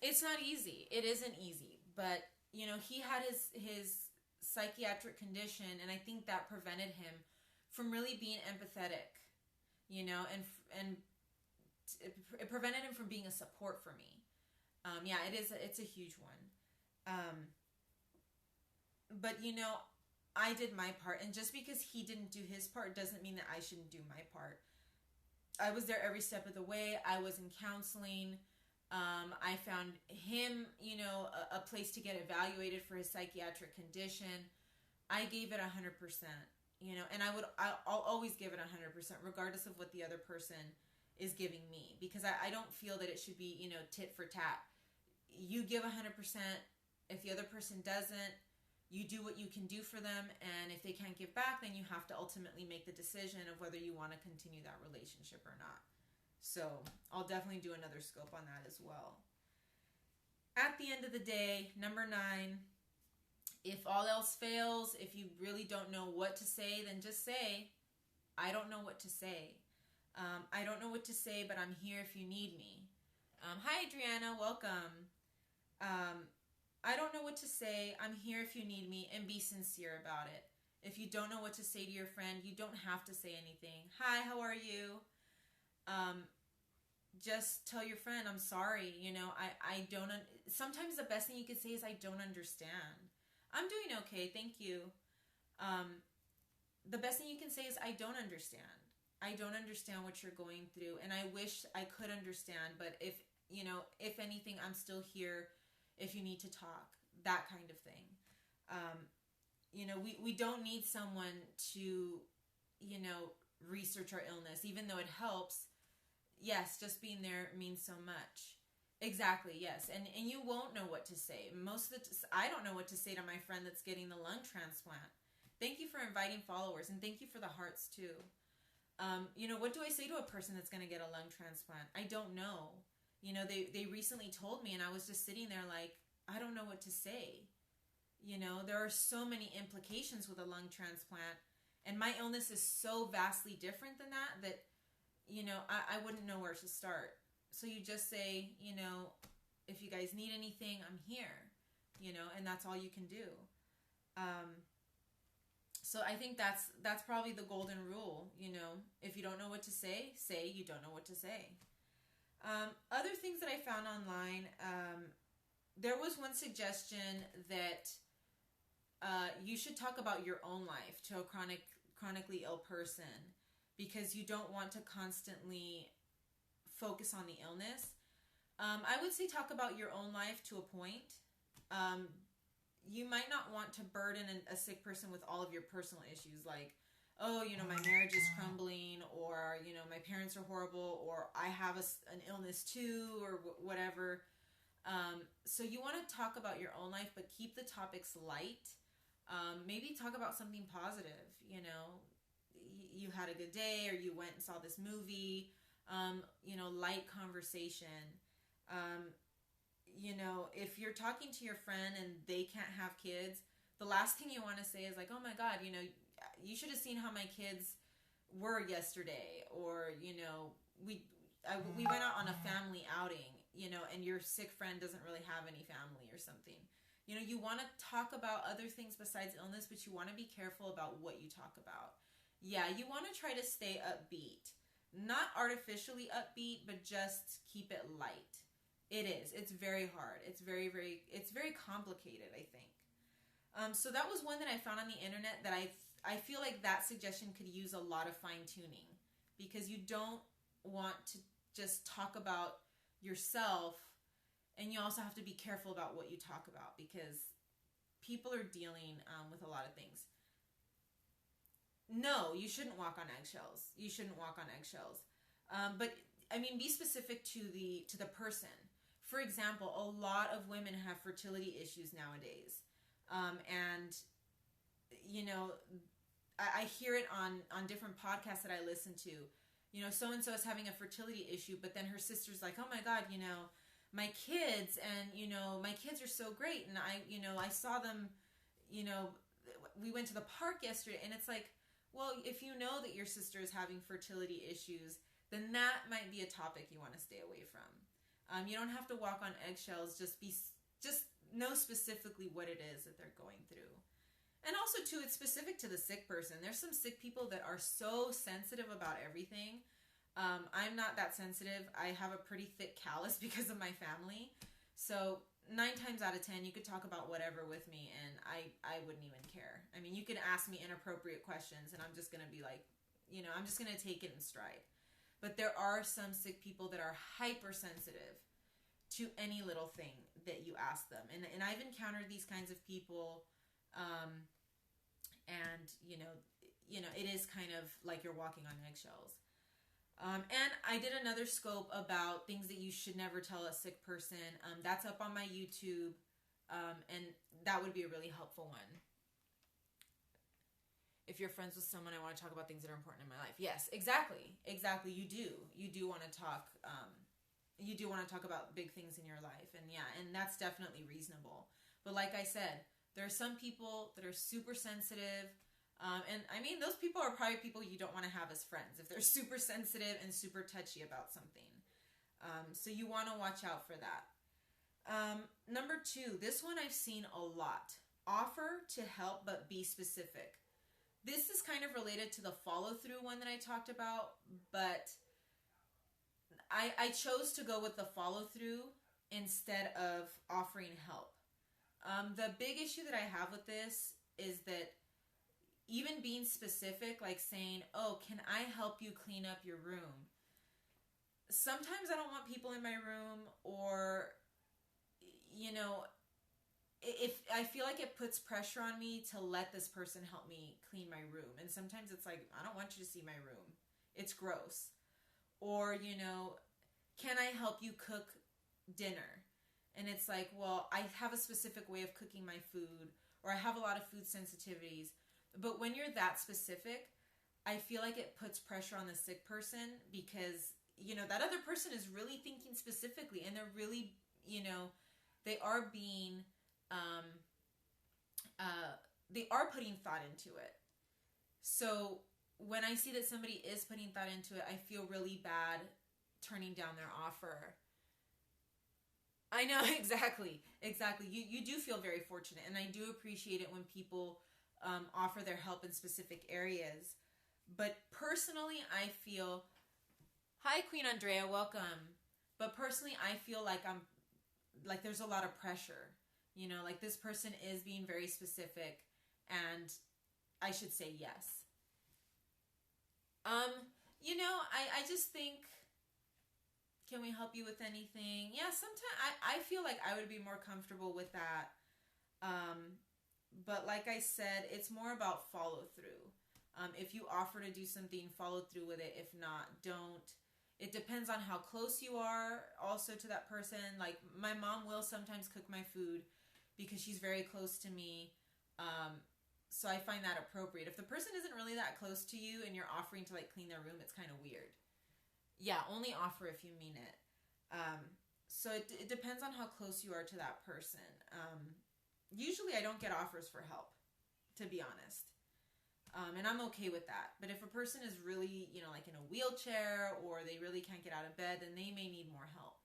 It's not easy. It isn't easy, but he had his psychiatric condition, and I think that prevented him from really being empathetic, you know, and it prevented him from being a support for me. Yeah, it's a huge one. But you know, I did my part, and just because he didn't do his part doesn't mean that I shouldn't do my part. I was there every step of the way. I was in counseling. I found him, you know, a place to get evaluated for his psychiatric condition. I gave it 100%, you know, and I'll always give it 100%, regardless of what the other person is giving me, because I don't feel that it should be, you know, tit for tat. You give 100%. If the other person doesn't, you do what you can do for them, and if they can't give back, then you have to ultimately make the decision of whether you want to continue that relationship or not. So I'll definitely do another scope on that as well. At the end of the day, number 9, if all else fails, if you really don't know what to say, then just say, I don't know what to say. I don't know what to say, but I'm here if you need me. Hi, Adriana. Welcome. I don't know what to say. I'm here if you need me, and be sincere about it. If you don't know what to say to your friend, you don't have to say anything. Hi, how are you? Just tell your friend, I'm sorry. You know, I don't, sometimes the best thing you can say is, I don't understand. I'm doing okay, thank you. The best thing you can say is, I don't understand. I don't understand what you're going through, and I wish I could understand, but if, you know, if anything, I'm still here if you need to talk, that kind of thing. You know, we don't need someone to, you know, research our illness, even though it helps. Yes, just being there means so much. Exactly, yes. And you won't know what to say. I don't know what to say to my friend that's getting the lung transplant. Thank you for inviting followers, and thank you for the hearts too. You know, what do I say to a person that's going to get a lung transplant? I don't know. You know, they recently told me, and I was just sitting there like, I don't know what to say. You know, there are so many implications with a lung transplant, and my illness is so vastly different than that, you know, I wouldn't know where to start. So you just say, you know, if you guys need anything, I'm here, you know, and that's all you can do. So I think that's probably the golden rule, you know. If you don't know what to say you don't know what to say. Other things that I found online, there was one suggestion that you should talk about your own life to a chronically ill person, because you don't want to constantly focus on the illness. I would say talk about your own life to a point. You might not want to burden a sick person with all of your personal issues, like, oh, you know, my marriage is crumbling, or, you know, my parents are horrible, or I have an illness too, or whatever. So you want to talk about your own life, but keep the topics light. Maybe talk about something positive, you know, you had a good day, or you went and saw this movie, you know, light conversation. You know, if you're talking to your friend and they can't have kids, the last thing you want to say is like, oh my God, you know, you should have seen how my kids were yesterday, or, you know, we went out on a family outing, you know, and your sick friend doesn't really have any family or something. You know, you want to talk about other things besides illness, but you want to be careful about what you talk about. Yeah, you want to try to stay upbeat. Not artificially upbeat, but just keep it light. It is. It's very hard. It's very complicated, I think. So that was one that I found on the internet that I feel like that suggestion could use a lot of fine-tuning, because you don't want to just talk about yourself, and you also have to be careful about what you talk about, because people are dealing with a lot of things. No, you shouldn't walk on eggshells. You shouldn't walk on eggshells. But I mean, be specific to the person. For example, a lot of women have fertility issues nowadays. And, you know, I hear it on different podcasts that I listen to. You know, so-and-so is having a fertility issue, but then her sister's like, oh my God, you know, my kids, and, you know, my kids are so great. And I saw them, you know, we went to the park yesterday, and it's like, well, if you know that your sister is having fertility issues, then that might be a topic you want to stay away from. You don't have to walk on eggshells. Just know specifically what it is that they're going through. And also, too, it's specific to the sick person. There's some sick people that are so sensitive about everything. I'm not that sensitive. I have a pretty thick callus because of my family. So 9 times out of 10, you could talk about whatever with me, and I wouldn't even care. I mean, you could ask me inappropriate questions, and I'm just going to be like, I'm just going to take it in stride. But there are some sick people that are hypersensitive to any little thing that you ask them. And I've encountered these kinds of people, and, it is kind of like you're walking on eggshells. And I did another scope about things that you should never tell a sick person. That's up on my YouTube, and that would be a really helpful one. If you're friends with someone, I want to talk about things that are important in my life. Yes, exactly. You do want to talk. You do want to talk about big things in your life, and that's definitely reasonable. But like I said, there are some people that are super sensitive. And I mean, those people are probably people you don't want to have as friends if they're super sensitive and super touchy about something. So you want to watch out for that. Number 2, this one I've seen a lot. Offer to help, but be specific. This is kind of related to the follow-through one that I talked about, but I chose to go with the follow-through instead of offering help. The big issue that I have with this is that even being specific, like saying, oh, can I help you clean up your room? Sometimes I don't want people in my room, or, if I feel like it puts pressure on me to let this person help me clean my room. And sometimes it's like, I don't want you to see my room. It's gross. Or, can I help you cook dinner? And it's like, well, I have a specific way of cooking my food, or I have a lot of food sensitivities. But when you're that specific, I feel like it puts pressure on the sick person because, that other person is really thinking specifically, and they're really, they are being, they are putting thought into it. So when I see that somebody is putting thought into it, I feel really bad turning down their offer. I know, exactly. You do feel very fortunate, and I do appreciate it when people offer their help in specific areas. But personally, I feel, hi Queen Andrea, welcome. But personally, I feel like there's a lot of pressure. Like this person is being very specific, and I should say yes. I just think, can we help you with anything? Yeah, sometimes I feel like I would be more comfortable with that. But like I said, it's more about follow through. If you offer to do something, follow through with it. If not, don't. It depends on how close you are also to that person. Like my mom will sometimes cook my food because she's very close to me. So I find that appropriate. If the person isn't really that close to you and you're offering to clean their room, it's kind of weird. Yeah, only offer if you mean it. So it depends on how close you are to that person. Usually I don't get offers for help, to be honest. And I'm okay with that. But if a person is really, in a wheelchair, or they really can't get out of bed, then they may need more help.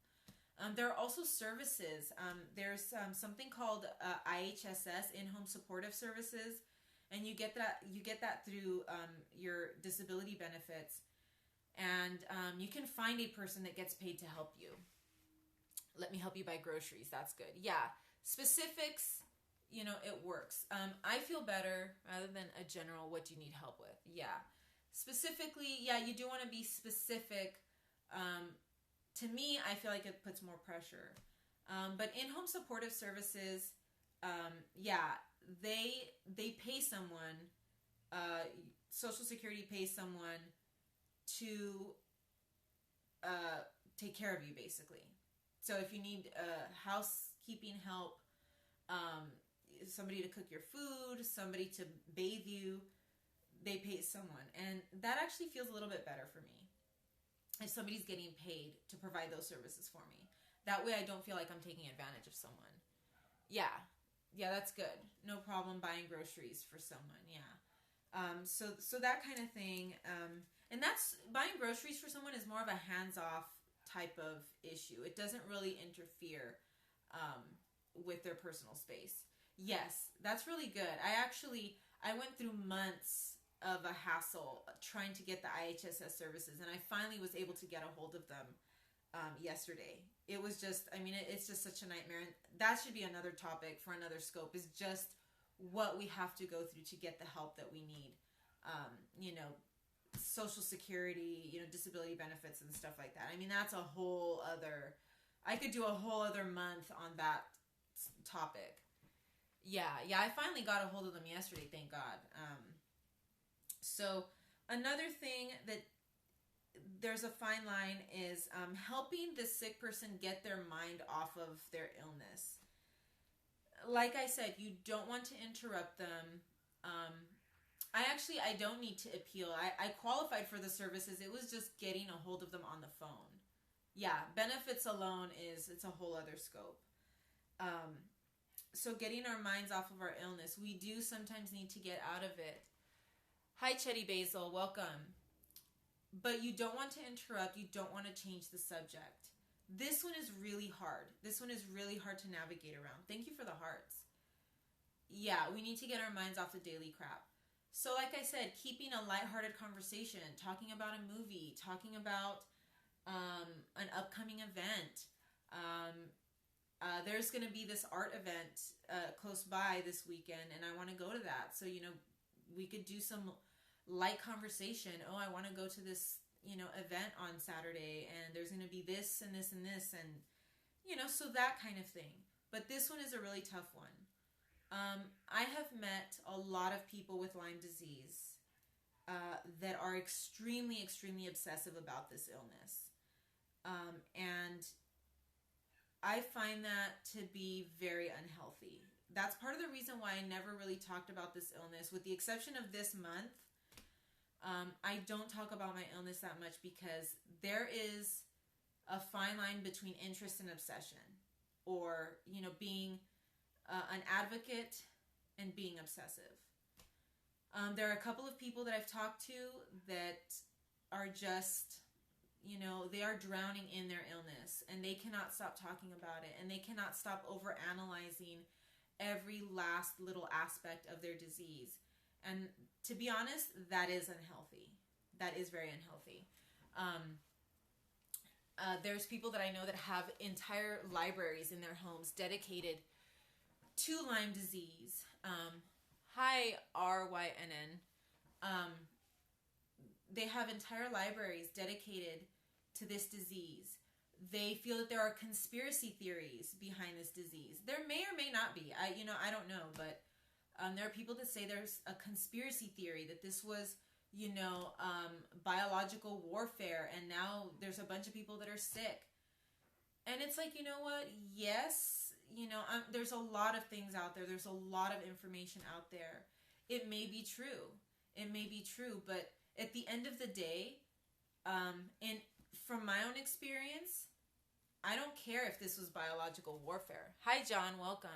There are also services. There's something called IHSS, In-Home Supportive Services, and you get that through your disability benefits. And you can find a person that gets paid to help you. Let me help you buy groceries. That's good. Yeah. Specifics, it works. I feel better rather than a general, what do you need help with? Yeah. Specifically, yeah, you do want to be specific. To me, I feel like it puts more pressure. But in-home supportive services, they pay someone, Social Security pays someone to take care of you, basically. So if you need housekeeping help, somebody to cook your food, somebody to bathe you, they pay someone. And that actually feels a little bit better for me if somebody's getting paid to provide those services for me. That way I don't feel like I'm taking advantage of someone. Yeah, that's good. No problem buying groceries for someone, yeah. So that kind of thing. And that's, buying groceries for someone is more of a hands-off type of issue. It doesn't really interfere with their personal space. Yes, that's really good. I went through months of a hassle trying to get the IHSS services, and I finally was able to get a hold of them yesterday. It was just, I mean, it's just such a nightmare. And that should be another topic for another scope, is just what we have to go through to get the help that we need. You know, Social Security, you know, disability benefits and stuff like that. I mean, that's a whole other, I could do a whole other month on that topic. Yeah, I finally got a hold of them yesterday, thank God. So another thing that there's a fine line is helping the sick person get their mind off of their illness. Like I said, you don't want to interrupt them. I don't need to appeal. I qualified for the services. It was just getting a hold of them on the phone. Yeah, benefits alone it's a whole other scope. So getting our minds off of our illness, we do sometimes need to get out of it. Hi, Chetty Basil, welcome. But you don't want to interrupt. You don't want to change the subject. This one is really hard. This one is really hard to navigate around. Thank you for the hearts. Yeah, we need to get our minds off the daily crap. So like I said, keeping a lighthearted conversation, talking about a movie, talking about an upcoming event. There's going to be this art event close by this weekend, and I want to go to that. So, you know, we could do some light conversation. Oh, I want to go to this, you know, event on Saturday, and there's going to be this and this and this, and, you know, so that kind of thing. But this one is a really tough one. I have met a lot of people with Lyme disease that are extremely, extremely obsessive about this illness. And I find that to be very unhealthy. That's part of the reason why I never really talked about this illness, with the exception of this month. I don't talk about my illness that much because there is a fine line between interest and obsession, or, you know, being an advocate and being obsessive. There are a couple of people that I've talked to that are just, you know, they are drowning in their illness, and they cannot stop talking about it, and they cannot stop overanalyzing every last little aspect of their disease. And to be honest, that is unhealthy. That is very unhealthy. There's people that I know that have entire libraries in their homes dedicated to Lyme disease. Hi, RYNN. They have entire libraries dedicated to this disease. They feel that there are conspiracy theories behind this disease. There may or may not be. I don't know, but there are people that say there's a conspiracy theory that this was, you know, biological warfare, and now there's a bunch of people that are sick. And it's like, you know what? Yes, you know, there's a lot of things out there. There's a lot of information out there. It may be true. It may be true, but at the end of the day, and from my own experience, I don't care if this was biological warfare. Hi, John. Welcome.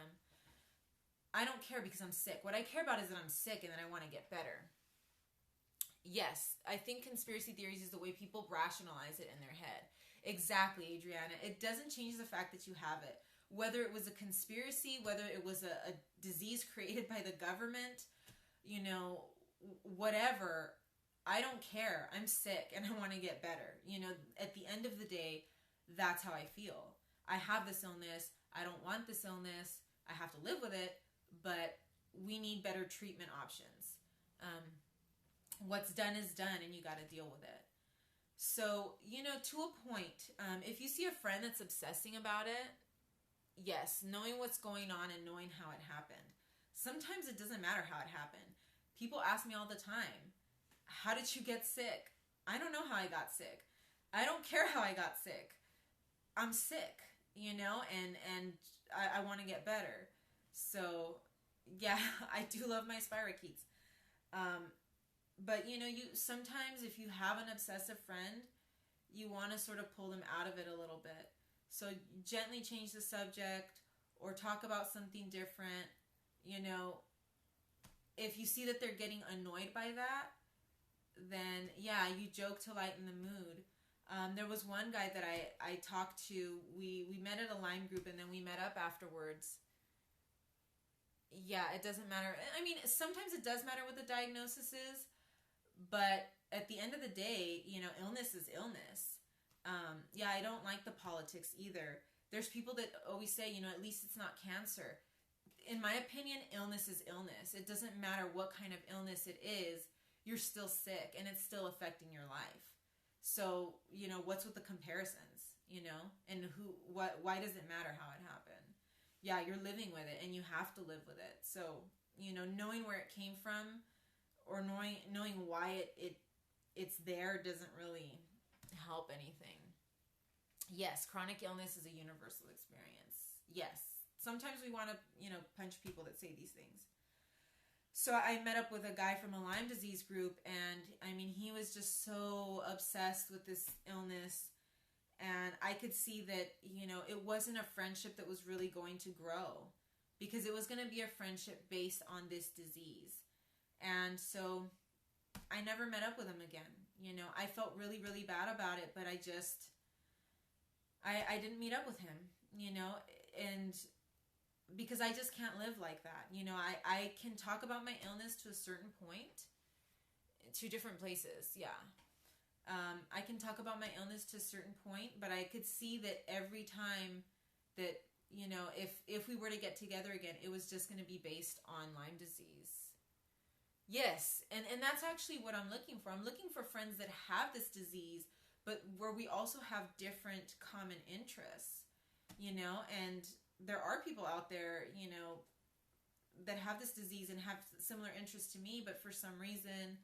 I don't care because I'm sick. What I care about is that I'm sick and that I want to get better. Yes, I think conspiracy theories is the way people rationalize it in their head. Exactly, Adriana. It doesn't change the fact that you have it. Whether it was a conspiracy, whether it was a disease created by the government, you know, whatever, I don't care. I'm sick and I want to get better. You know, at the end of the day, that's how I feel. I have this illness. I don't want this illness. I have to live with it, but we need better treatment options. What's done is done, and you got to deal with it. So, you know, to a point, if you see a friend that's obsessing about it, yes, knowing what's going on and knowing how it happened. Sometimes it doesn't matter how it happened. People ask me all the time, how did you get sick? I don't know how I got sick. I don't care how I got sick. I'm sick, you know, and I want to get better. So, yeah, I do love my spirochetes. But, you know, sometimes if you have an obsessive friend, you want to sort of pull them out of it a little bit. So gently change the subject or talk about something different. You know, if you see that they're getting annoyed by that, then, yeah, you joke to lighten the mood. There was one guy that I talked to. We met at a Lyme group, and then we met up afterwards. Yeah, it doesn't matter. I mean, sometimes it does matter what the diagnosis is, but at the end of the day, illness is illness. Yeah, I don't like the politics either. There's people that always say, at least it's not cancer. In my opinion, illness is illness. It doesn't matter what kind of illness it is, you're still sick and it's still affecting your life. So, what's with the comparisons, and why does it matter how it happened? Yeah, you're living with it and you have to live with it. So, knowing where it came from or knowing why it's there doesn't really help anything. Yes, chronic illness is a universal experience. Yes. Sometimes we want to, punch people that say these things. So I met up with a guy from a Lyme disease group, and I mean, he was just so obsessed with this illness. And I could see that, it wasn't a friendship that was really going to grow, because it was going to be a friendship based on this disease. And so I never met up with him again. I felt really, really bad about it, but I didn't meet up with him, and because I just can't live like that. I can talk about my illness to a certain point, to different places, yeah. I can talk about my illness to a certain point, but I could see that every time that, if we were to get together again, it was just going to be based on Lyme disease. Yes, and that's actually what I'm looking for. I'm looking for friends that have this disease, but where we also have different common interests, and there are people out there, that have this disease and have similar interests to me, but for some reason,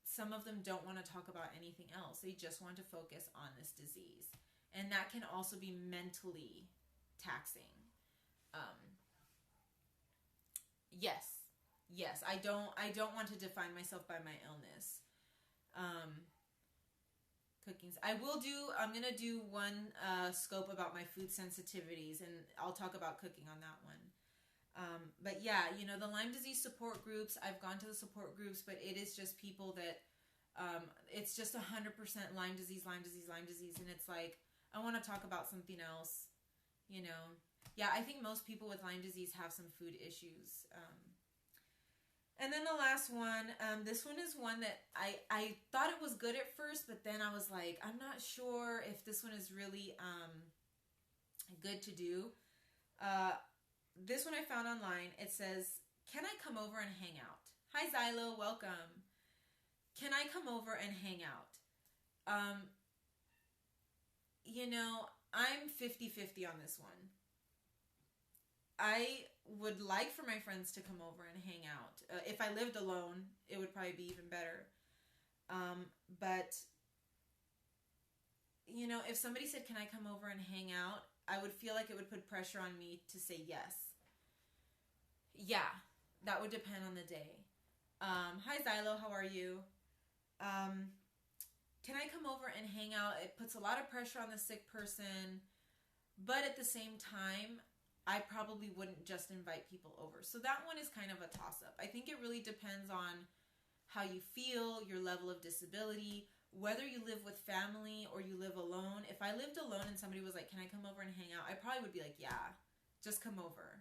some of them don't want to talk about anything else. They just want to focus on this disease. And that can also be mentally taxing. Yes, I don't want to define myself by my illness. Cookings. I'm going to do one scope about my food sensitivities, and I'll talk about cooking on that one. But yeah, the Lyme disease support groups, I've gone to the support groups, but it is just people that, it's just 100% Lyme disease, and it's like, I want to talk about something else, Yeah, I think most people with Lyme disease have some food issues. And then the last one, this one is one that I thought it was good at first, but then I was like, I'm not sure if this one is really good to do. This one I found online. It says, can I come over and hang out? Hi, Zylo, welcome. Can I come over and hang out? I'm 50-50 on this one. I would like for my friends to come over and hang out. If I lived alone, it would probably be even better. But, if somebody said, can I come over and hang out? I would feel like it would put pressure on me to say yes. Yeah, that would depend on the day. Hi, Zylo, how are you? Can I come over and hang out? It puts a lot of pressure on the sick person, but at the same time, I probably wouldn't just invite people over. So that one is kind of a toss-up. I think it really depends on how you feel, your level of disability, whether you live with family or you live alone. If I lived alone and somebody was like, can I come over and hang out? I probably would be like, yeah, just come over.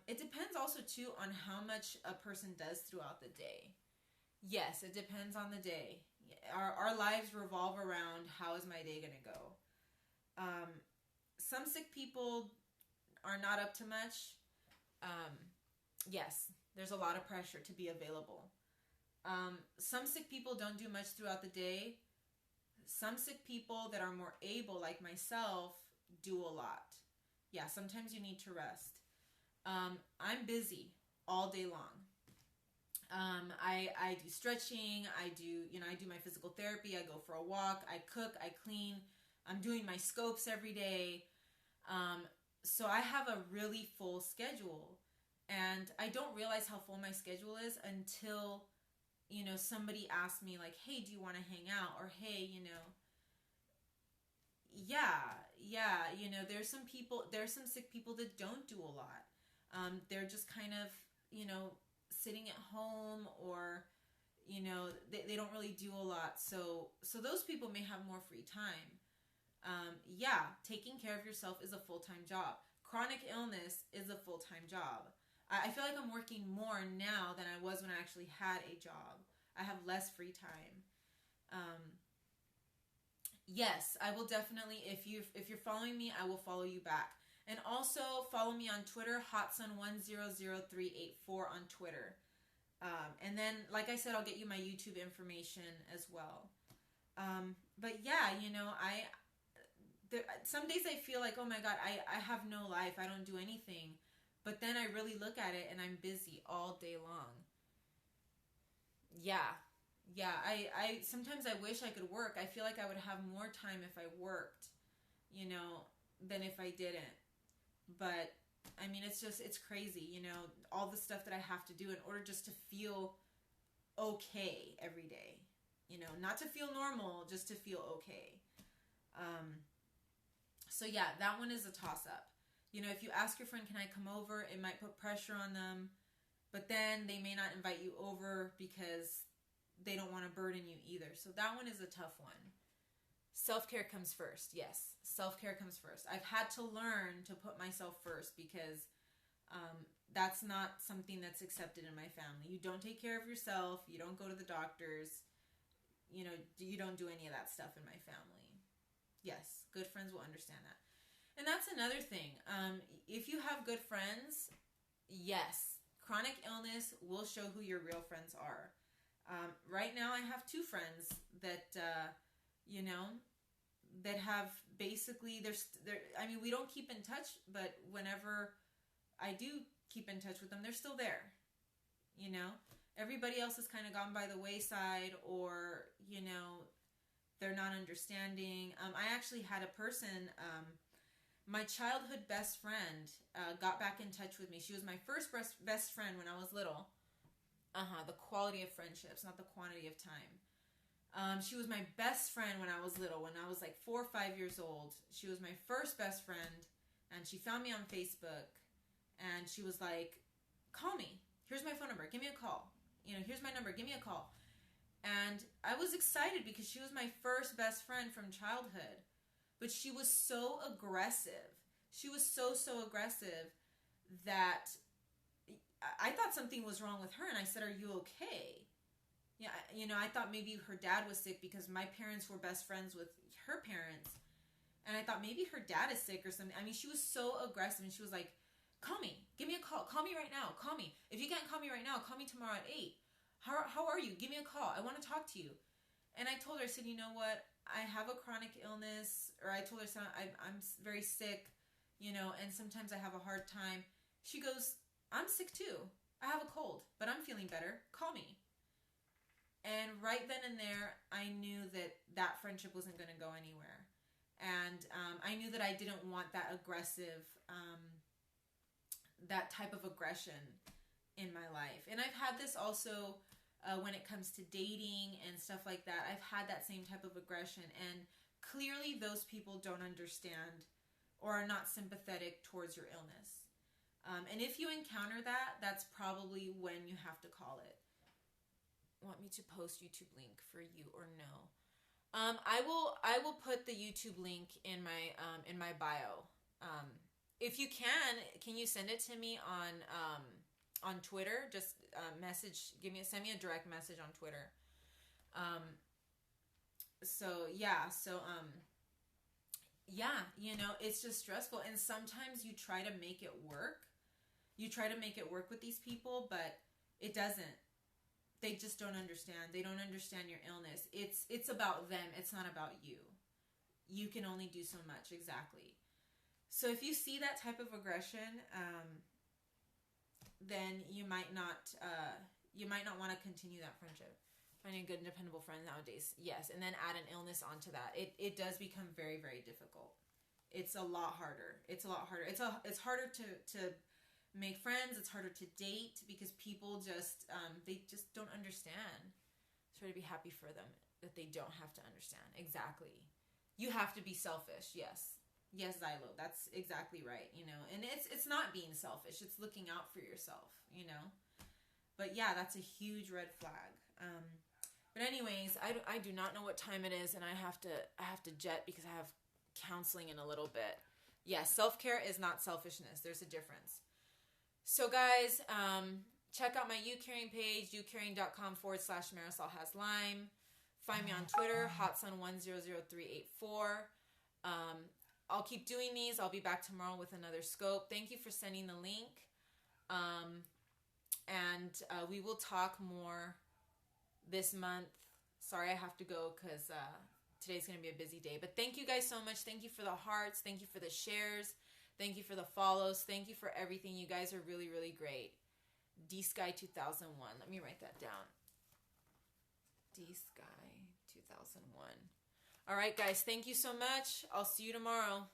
It depends also, too, on how much a person does throughout the day. Yes, it depends on the day. Our lives revolve around how is my day going to go. Some sick people are not up to much. Yes, there's a lot of pressure to be available. Some sick people don't do much throughout the day. Some sick people that are more able, like myself, do a lot. Yeah, sometimes you need to rest. I'm busy all day long. I do stretching. I do my physical therapy. I go for a walk. I cook. I clean. I'm doing my scopes every day. So I have a really full schedule, and I don't realize how full my schedule is until, somebody asks me like, hey, do you want to hang out? Or, hey, there's some sick people that don't do a lot. They're just kind of, sitting at home, or, they don't really do a lot. So those people may have more free time. Taking care of yourself is a full-time job. Chronic illness is a full-time job. I feel like I'm working more now than I was when I actually had a job. I have less free time. Yes, I will definitely, if you're following me, I will follow you back. And also follow me on Twitter, hotsun100384 on Twitter. And then, like I said, I'll get you my YouTube information as well. But yeah, some days I feel like, oh my God, I have no life. I don't do anything. But then I really look at it and I'm busy all day long. Yeah. I sometimes I wish I could work. I feel like I would have more time if I worked, than if I didn't. But I mean, it's crazy, all the stuff that I have to do in order just to feel okay every day, not to feel normal, just to feel okay. So yeah, that one is a toss up. If you ask your friend, can I come over? It might put pressure on them, but then they may not invite you over because they don't want to burden you either. So that one is a tough one. Self-care comes first. Yes, self-care comes first. I've had to learn to put myself first because that's not something that's accepted in my family. You don't take care of yourself. You don't go to the doctors. You don't do any of that stuff in my family. Yes, good friends will understand that. And that's another thing. If you have good friends, yes, chronic illness will show who your real friends are. Right now I have two friends that, that have basically, we don't keep in touch, but whenever I do keep in touch with them, they're still there. Everybody else has kind of gone by the wayside, or, they're not understanding. I actually had a person, my childhood best friend, got back in touch with me. She was my first best friend when I was little. The quality of friendships, not the quantity of time. She was my best friend when I was little, when I was like 4 or 5 years old. She was my first best friend, and she found me on Facebook, and she was like, call me. Here's my phone number. Give me a call. Here's my number. Give me a call. And I was excited because she was my first best friend from childhood. But she was so aggressive. She was so aggressive that I thought something was wrong with her. And I said, are you okay? Yeah, I thought maybe her dad was sick because my parents were best friends with her parents. And I thought maybe her dad is sick or something. I mean, she was so aggressive. And she was like, call me. Give me a call. Call me right now. Call me. If you can't call me right now, call me tomorrow at 8. How are you? Give me a call. I want to talk to you. And I told her, I said, you know what? I have a chronic illness. Or I told her, I'm very sick, and sometimes I have a hard time. She goes, I'm sick too. I have a cold, but I'm feeling better. Call me. And right then and there, I knew that friendship wasn't going to go anywhere. And I knew that I didn't want that aggressive, that type of aggression in my life. And I've had this also when it comes to dating and stuff like that. I've had that same type of aggression. And clearly those people don't understand or are not sympathetic towards your illness. And if you encounter that, that's probably when you have to call it. Want me to post YouTube link for you or no? I will put the YouTube link in my bio. If you can you send it to me on Twitter? Just send me a direct message on Twitter. It's just stressful, and sometimes you try to make it work. You try to make it work with these people, but it doesn't. They just don't understand. They don't understand your illness. It's about them. It's not about you. You can only do so much. Exactly. So if you see that type of aggression, then you might not want to continue that friendship. Finding a good and dependable friend nowadays, yes, and then add an illness onto that. It does become very, very difficult. It's a lot harder. It's harder to make friends. It's harder to date because people they just don't understand. Try to be happy for them that they don't have to understand. Exactly. You have to be selfish. Yes, Zylo, that's exactly right. And it's not being selfish. It's looking out for yourself. But yeah, that's a huge red flag. But anyways, I do not know what time it is, and I have to jet because I have counseling in a little bit. Yeah, self-care is not selfishness. There's a difference. So guys, check out my YouCaring page, youcaring.com/Marisol has Lyme. Find me on Twitter, hotsun100384. I'll keep doing these. I'll be back tomorrow with another scope. Thank you for sending the link. And we will talk more this month. Sorry I have to go because today's going to be a busy day. But thank you guys so much. Thank you for the hearts. Thank you for the shares. Thank you for the follows. Thank you for everything. You guys are really, really great. D-Sky 2001. Let me write that down. D-Sky 2001. All right, guys. Thank you so much. I'll see you tomorrow.